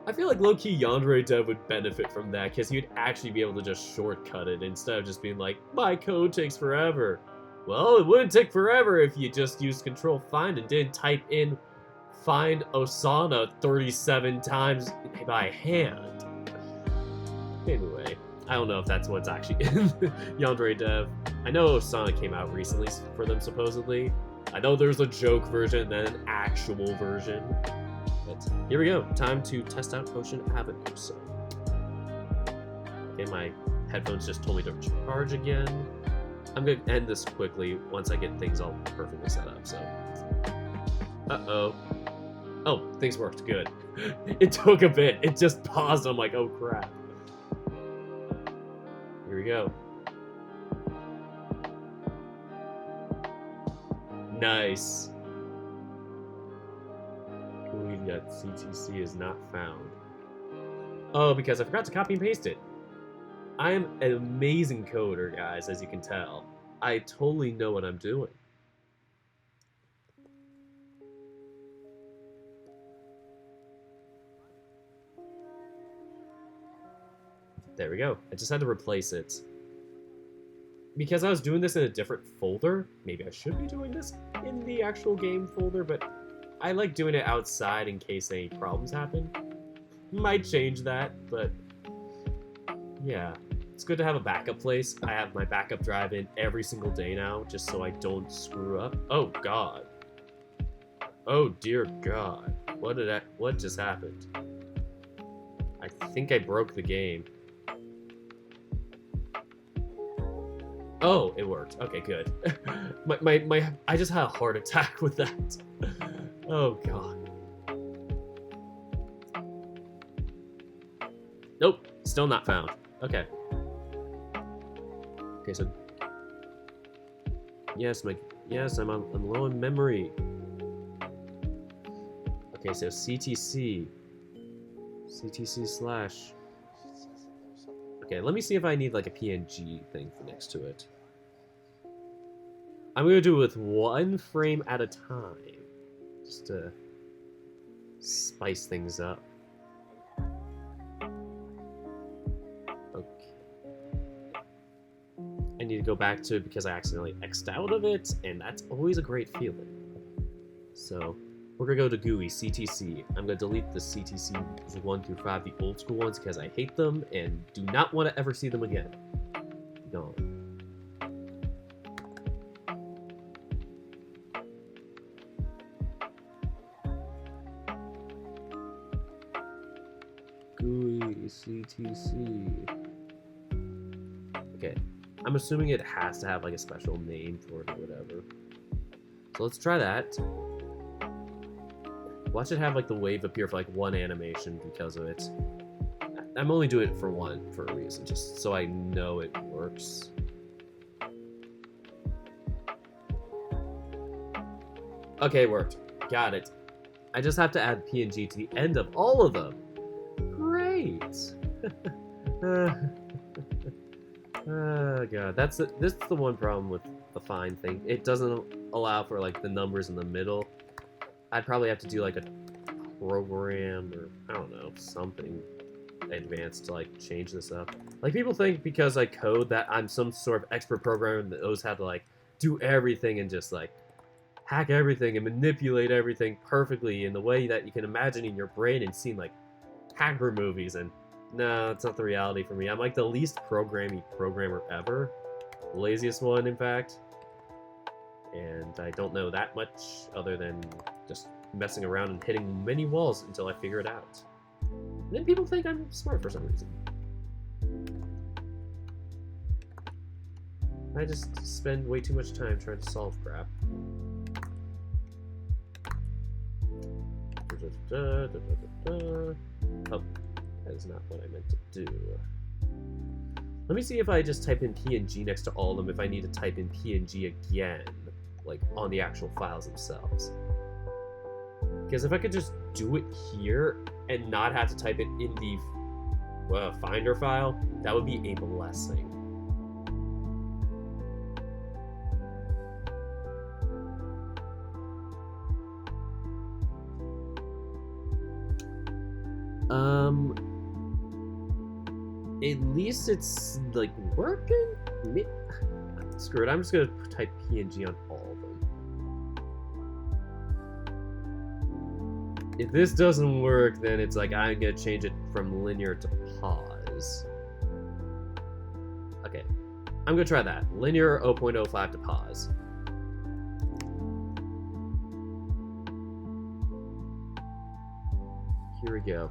I feel like low-key Yandere Dev would benefit from that, because you'd actually be able to just shortcut it instead of just being like, my code takes forever. Well, it wouldn't take forever if you just used Control Find and didn't type in Find Osana 37 times by hand. Anyway, I don't know if that's what's actually in Yandere Dev. I know Osana came out recently for them, supposedly. I know there's a joke version and then an actual version. But here we go. Time to test out Ocean Avenue. So, okay, my headphones just told me to charge again. I'm going to end this quickly once I get things all perfectly set up, so... Uh-oh. Oh, things worked. Good. It took a bit. It just paused. I'm like, oh crap. Here we go. Nice. GUI.ctc is not found. Oh, because I forgot to copy and paste it. I am an amazing coder, guys, as you can tell. I totally know what I'm doing. There we go. I just had to replace it. Because I was doing this in a different folder, maybe I should be doing this in the actual game folder, but I like doing it outside in case any problems happen. Might change that, but yeah. It's good to have a backup place. I have my backup drive in every single day now, just so I don't screw up. Oh god. Oh dear god. What just happened? I think I broke the game. Oh, it worked. Okay, good. I just had a heart attack with that. Oh god. Nope, still not found. Okay. Okay, so yes, I'm low in memory. Okay, so CTC slash. Okay, let me see if I need like a PNG thing for next to it. I'm gonna do it with one frame at a time, just to spice things up. Okay. I need to go back to it because I accidentally X'd out of it, and that's always a great feeling. So we're gonna go to GUI, CTC. I'm gonna delete the CTCs 1 through 5, the old school ones, because I hate them and do not want to ever see them again. Gone. GUI, CTC. Okay, I'm assuming it has to have like a special name for it or whatever. So let's try that. Watch it have like the wave appear for like one animation because of it. I'm only doing it for one for a reason, just so I know it works. Okay, it worked. Got it. I just have to add PNG to the end of all of them. Great. Oh god, this is the one problem with the find thing. It doesn't allow for like the numbers in the middle. I'd probably have to do like a program or I don't know, something advanced to like change this up. Like people think because I code that I'm some sort of expert programmer that knows how to like do everything and just like hack everything and manipulate everything perfectly in the way that you can imagine in your brain and seen like hacker movies, and no, it's not the reality for me. I'm like the least programmer ever. The laziest one, in fact. And I don't know that much other than just messing around and hitting many walls until I figure it out. And then people think I'm smart for some reason. I just spend way too much time trying to solve crap. Oh, that is not what I meant to do. Let me see if I just type in PNG next to all of them, if I need to type in PNG again, like on the actual files themselves. Because if I could just do it here and not have to type it in the Finder file, that would be a blessing. At least it's like working? Screw it, I'm just gonna type PNG on all of them. If this doesn't work, then it's like I'm gonna change it from linear to pause. Okay, I'm gonna try that. Linear 0.05 to pause. Here we go.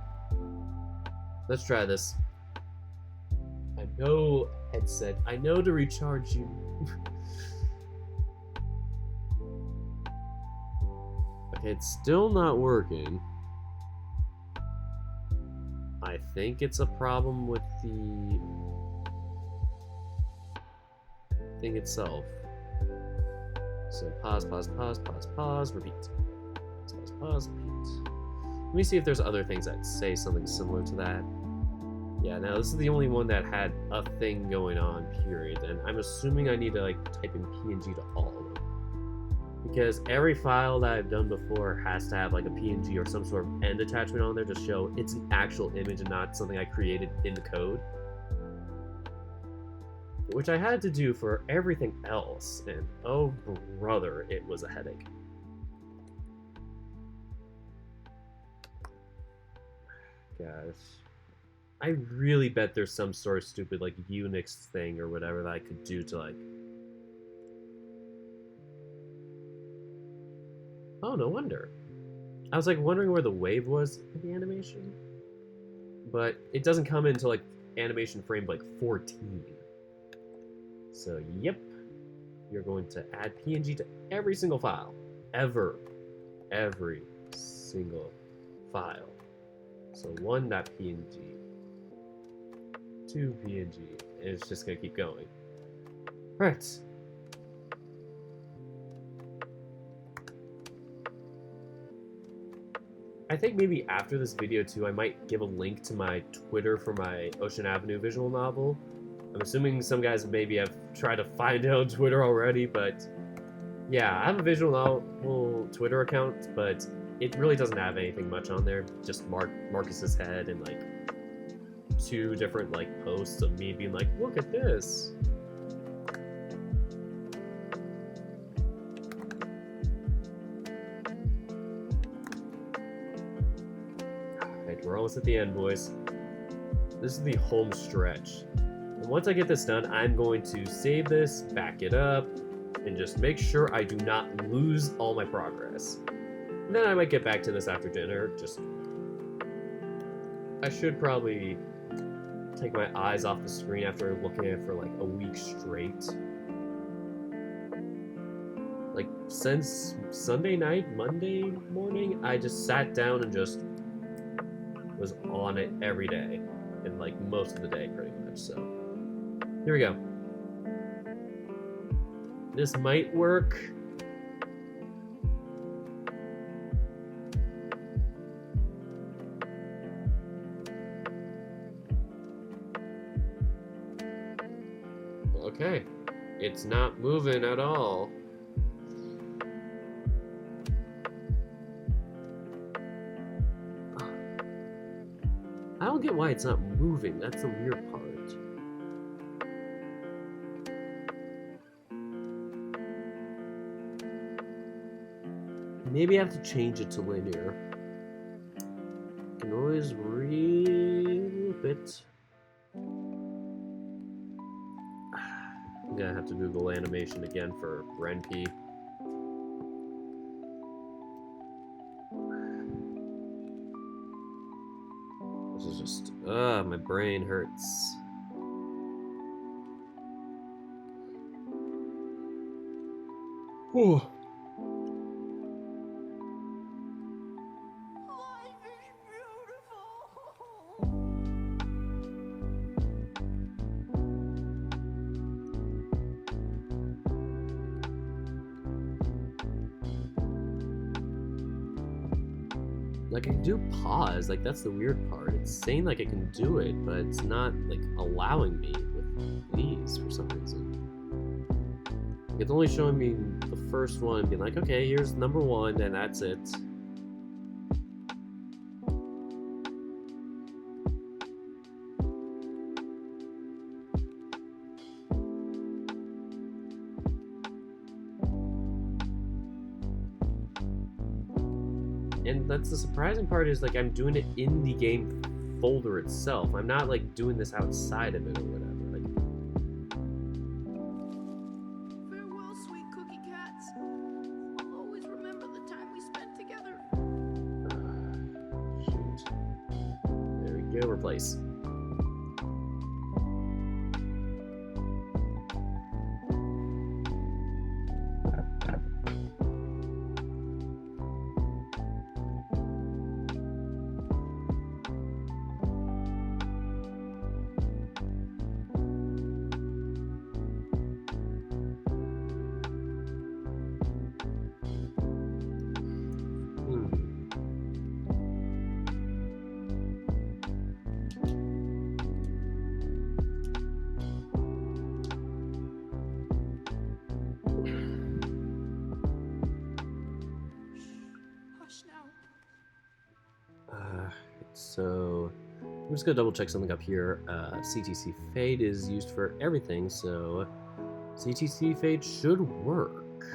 Let's try this. I know, headset. I know to recharge you. Okay, it's still not working. I think it's a problem with the thing itself. So pause, pause, pause, pause, pause, repeat. Pause, pause, repeat. Let me see if there's other things that say something similar to that. Yeah, now this is the only one that had a thing going on, period. And I'm assuming I need to like type in PNG to all of them. Because every file that I've done before has to have like a PNG or some sort of end attachment on there to show it's an actual image and not something I created in the code. Which I had to do for everything else, and oh brother, it was a headache. Gosh. I really bet there's some sort of stupid like Unix thing or whatever that I could do to like... Oh, no wonder. I was like wondering where the wave was in the animation. But it doesn't come until like animation frame like 14. So, yep. You're going to add PNG to every single file. Ever. Every single file. So 1.png. 2.png. And it's just going to keep going. Right. I think maybe after this video too, I might give a link to my Twitter for my Ocean Avenue visual novel. I'm assuming some guys maybe have tried to find it on Twitter already, but yeah, I have a visual novel Twitter account, but it really doesn't have anything much on there. Just Marcus's head and like 2 different like posts of me being like, look at this. Alright, we're almost at the end, boys. This is the home stretch. And once I get this done, I'm going to save this, back it up, and just make sure I do not lose all my progress. And then I might get back to this after dinner. I should probably take my eyes off the screen after looking at it for like a week straight. Like since Sunday night, Monday morning, I just sat down and just was on it every day. And like most of the day pretty much, so. Here we go. This might work. Okay. It's not moving at all. I don't get why it's not moving. That's the weird part. Maybe I have to change it to linear. Can always reloop it. I'm gonna have to Google animation again for RenP. This is just, my brain hurts. Whew. Like, I can do pause, like, that's the weird part. It's saying, like, I can do it, but it's not, like, allowing me with these for some reason. It's only showing me the first one, being like, okay, here's number 1, and that's it. And that's the surprising part is, like, I'm doing it in the game folder itself. I'm not, like, doing this outside of it or whatever. Like,
Farewell, sweet cookie cats. I'll always remember the time we spent together.
Shoot. There we go, replace. So I'm just gonna double check something up here. CTC fade is used for everything, so CTC fade should work.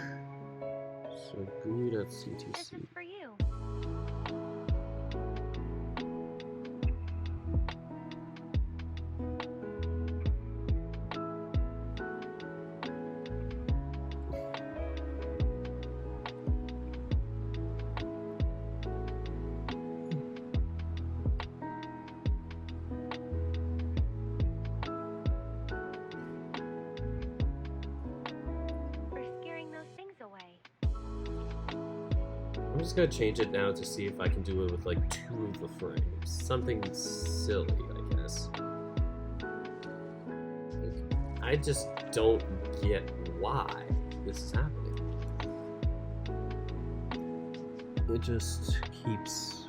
So GUI.ctc.
This is for you. For scaring those things away.
I'm just gonna change it now to see if I can do it with like 2 of the frames. Something silly, I guess. Like, I just don't get why this is happening. It just keeps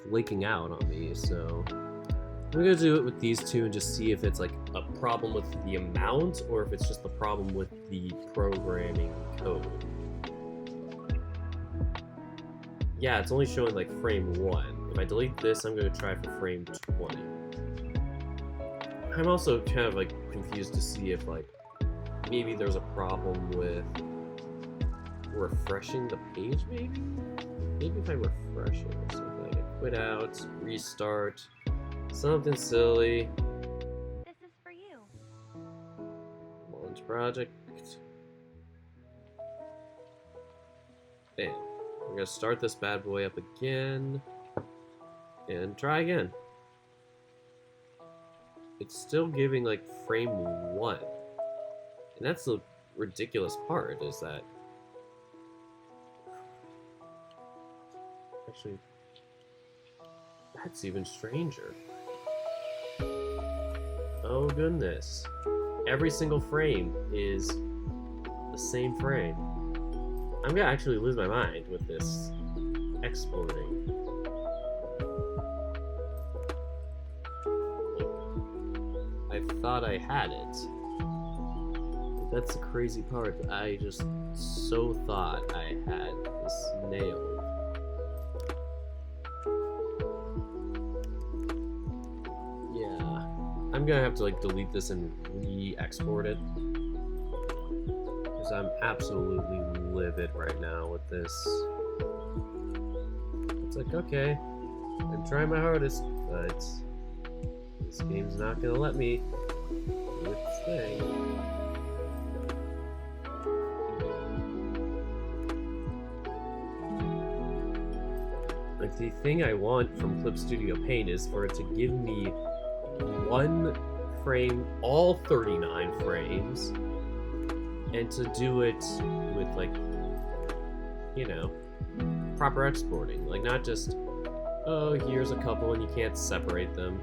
flaking out on me, so I'm gonna do it with these 2 and just see if it's like a problem with the amount or if it's just the problem with the programming code. Yeah, it's only showing like frame 1. If I delete this, I'm gonna try for frame 20. I'm also kind of like confused to see if like maybe there's a problem with refreshing the page, maybe? Maybe if I refresh it or something. I quit out, restart, something silly.
This is for you.
Launch project. Bam. We're gonna start this bad boy up again and try again. It's still giving like frame 1. And that's the ridiculous part, is that actually that's even stranger. Oh goodness. Every single frame is the same frame. I'm gonna actually lose my mind with this exporting. I thought I had it. That's the crazy part. I just so thought I had this nailed. Yeah. I'm gonna have to like delete this and re-export it. Because I'm absolutely livid right now with this. It's like, okay, I'm trying my hardest, but this game's not gonna let me do its thing. Like, the thing I want from Clip Studio Paint is for it to give me 1 frame, all 39 frames, and to do it with, like, you know, proper exporting. Like, not just, oh, here's a couple and you can't separate them.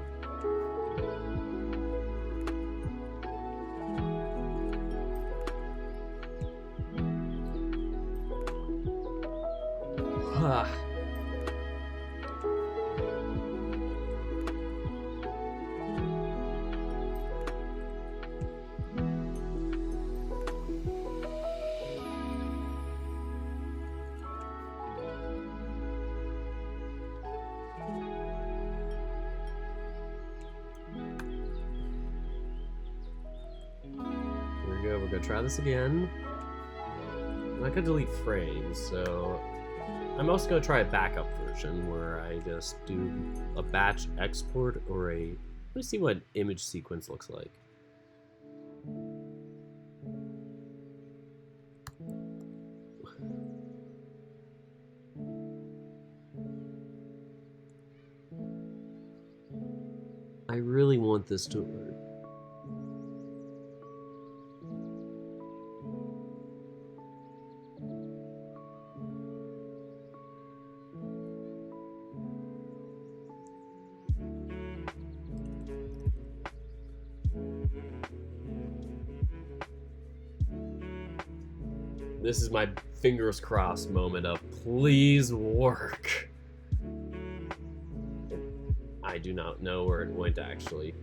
We're gonna try this again. I'm not gonna delete frames, so I'm also gonna try a backup version where I just do a batch export or a. Let me see what image sequence looks like. I really want this to work. This is my fingers crossed moment of please work. I do not know where it went actually.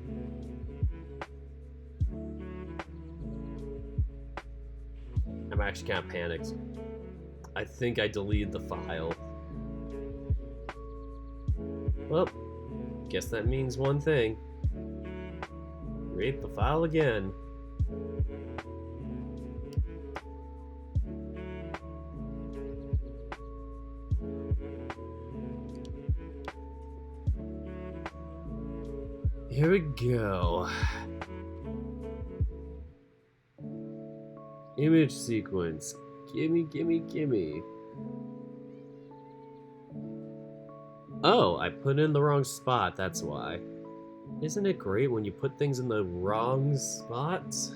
I'm actually kind of panicked. I think I deleted the file. Well, guess that means one thing. Create the file again. Here we go. Image sequence. Gimme, gimme, gimme. Oh, I put it in the wrong spot, that's why. Isn't it great when you put things in the wrong spots?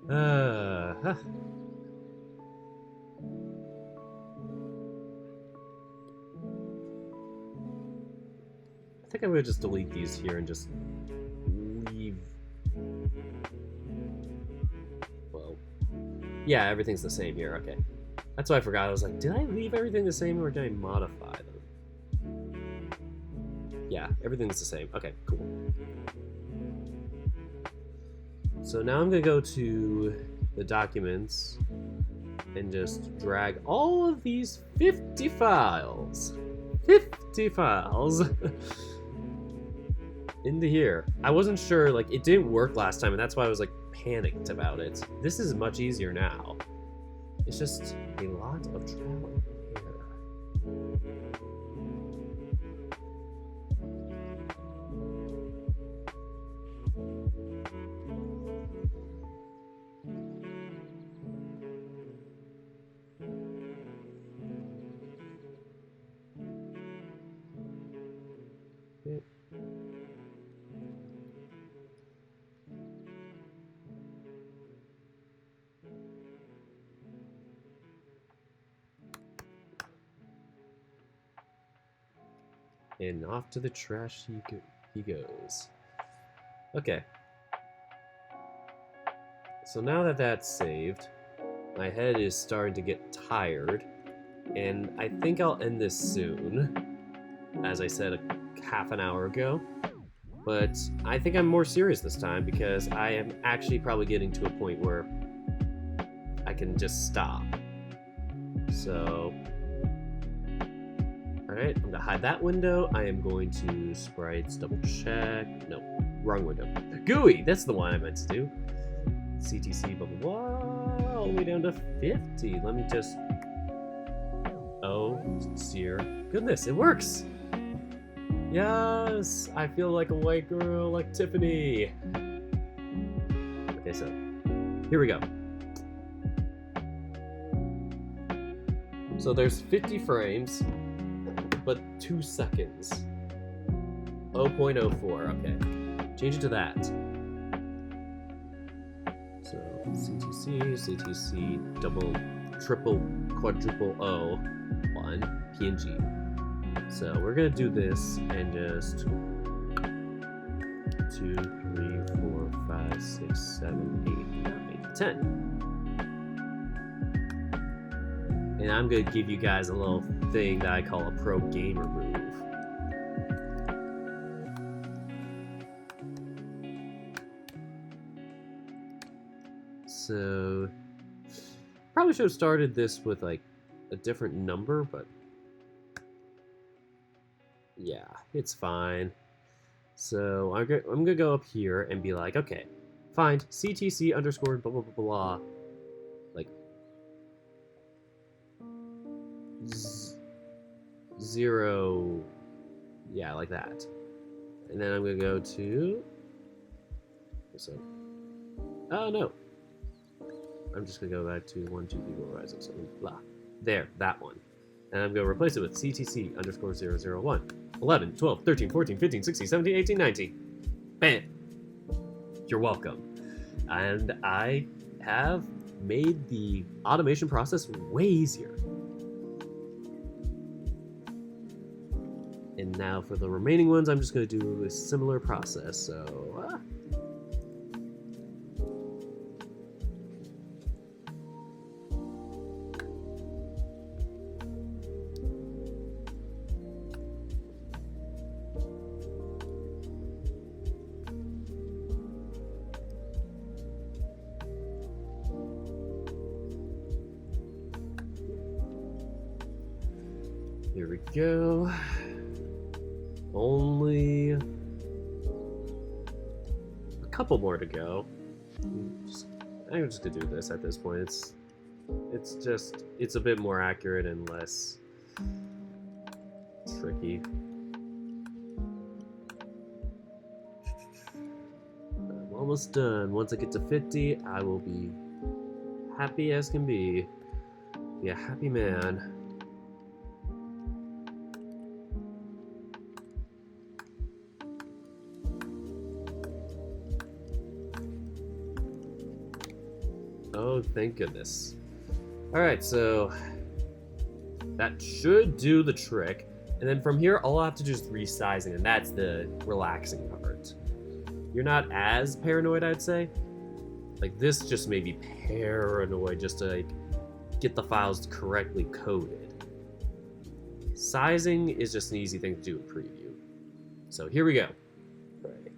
I think I'm gonna just delete these here and just leave. Well, yeah, everything's the same here. Okay, that's why I forgot. I was like, did I leave everything the same or did I modify them? Yeah, everything's the same. Okay, cool. So now I'm gonna go to the documents and just drag all of these 50 files. 50 files into here. I wasn't sure, like, it didn't work last time, and that's why I was like panicked about it. This is much easier now. It's just a lot of trial and error. And off to the trash he goes. Okay. So now that that's saved, my head is starting to get tired, and I think I'll end this soon, as I said a half an hour ago. But I think I'm more serious this time because I am actually probably getting to a point where I can just stop. So, alright, I'm gonna hide that window. I am going to sprites, double check. No, wrong window. GUI, that's the one I meant to do. CTC, blah, blah, blah, all the way down to 50. Let me just, oh, dear goodness, it works. Yes, I feel like a white girl, like Tiffany. Okay, so here we go. So there's 50 frames, but 2 seconds. 0.04, okay. Change it to that. So CTC, double, triple, quadruple O, 1, PNG. So we're gonna do this and just 2, 3, 4, 5, 6, 7, 8, 9, 10. And I'm gonna give you guys a little thing that I call a pro gamer move. So probably should have started this with like a different number, but yeah, it's fine. So I'm gonna go up here and be like, okay, find CTC underscore blah blah blah blah, like 0, yeah, like that. And then I'm gonna go to, so, oh no, I'm just gonna go back to 1, 2, 3, 4, 5, 6, 7, blah. There, that one. And I'm gonna replace it with CTC underscore 001. 11, 12, 13, 14, 15, 16, 17, 18, 19. Bam! You're welcome. And I have made the automation process way easier. And now for the remaining ones, I'm just going to do a similar process. So, here we go. Only a couple more to go. I'm just gonna do this at this point. It's a bit more accurate and less tricky. I'm almost done. Once I get to 50, I will be happy as can be. Be a happy man. Oh, thank goodness. Alright, so that should do the trick. And then from here, all I have to do is resizing, and that's the relaxing part. You're not as paranoid, I'd say. Like, this just made me paranoid just to, like, get the files correctly coded. Sizing is just an easy thing to do in preview. So here we go. Right.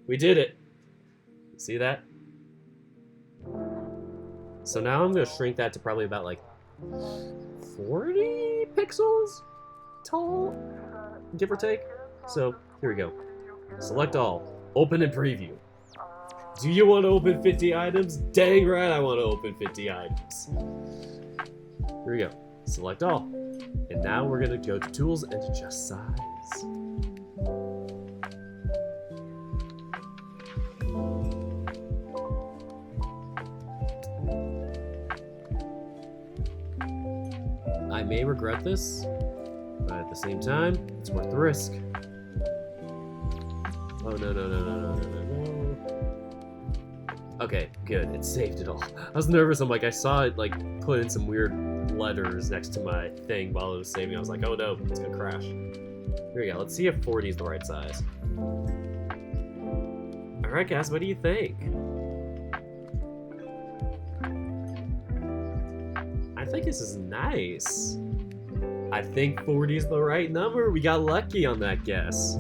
We did it. See that? So now I'm going to shrink that to probably about like 40 pixels tall, give or take. So here we go. Select all. Open and preview. Do you want to open 50 items? Dang right I want to open 50 items. Here we go. Select all. And now we're going to go to tools and adjust size. I may regret this, but at the same time, it's worth the risk. Oh, no. Okay, good. It saved it all. I was nervous. I'm like, I saw it like put in some weird letters next to my thing while it was saving. I was like, oh no, it's gonna crash. Here we go. Let's see if 40 is the right size. Alright guys, what do you think? I think this is nice. I think 40 is the right number. We got lucky on that guess.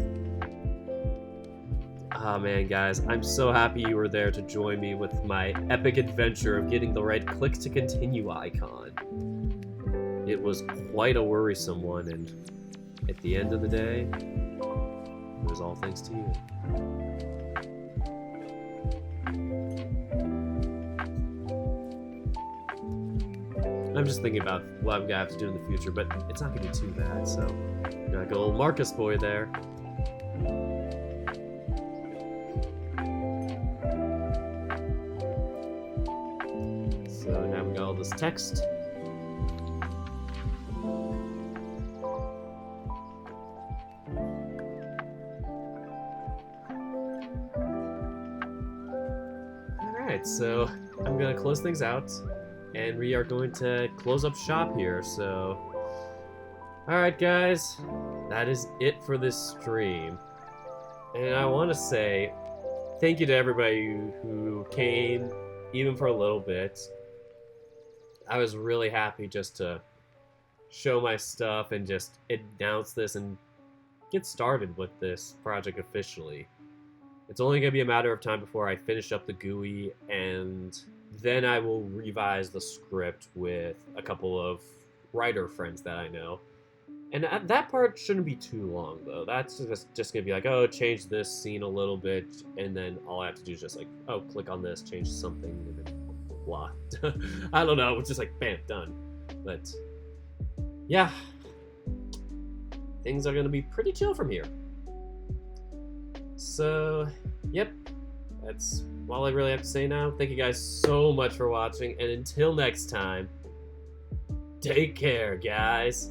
Oh man, guys, I'm so happy you were there to join me with my epic adventure of getting the right click to continue icon. It was quite a worrisome one, and at the end of the day, it was all thanks to you. I'm just thinking about what I'm gonna have to do in the future, but it's not gonna be too bad, so got a old Marcus boy there. So now we got all this text. Alright, so I'm gonna close things out. And we are going to close up shop here, so... Alright guys, that is it for this stream. And I want to say thank you to everybody who came, even for a little bit. I was really happy just to show my stuff and just announce this and get started with this project officially. It's only going to be a matter of time before I finish up the GUI, and then I will revise the script with a couple of writer friends that I know. And that part shouldn't be too long, though. That's just going to be like, oh, change this scene a little bit, and then all I have to do is just like, oh, click on this, change something, and then blah. I don't know, it's just like, bam, done. But, yeah. Things are going to be pretty chill from here. So, yep. That's all I really have to say now. Thank you guys so much for watching, and until next time, take care, guys.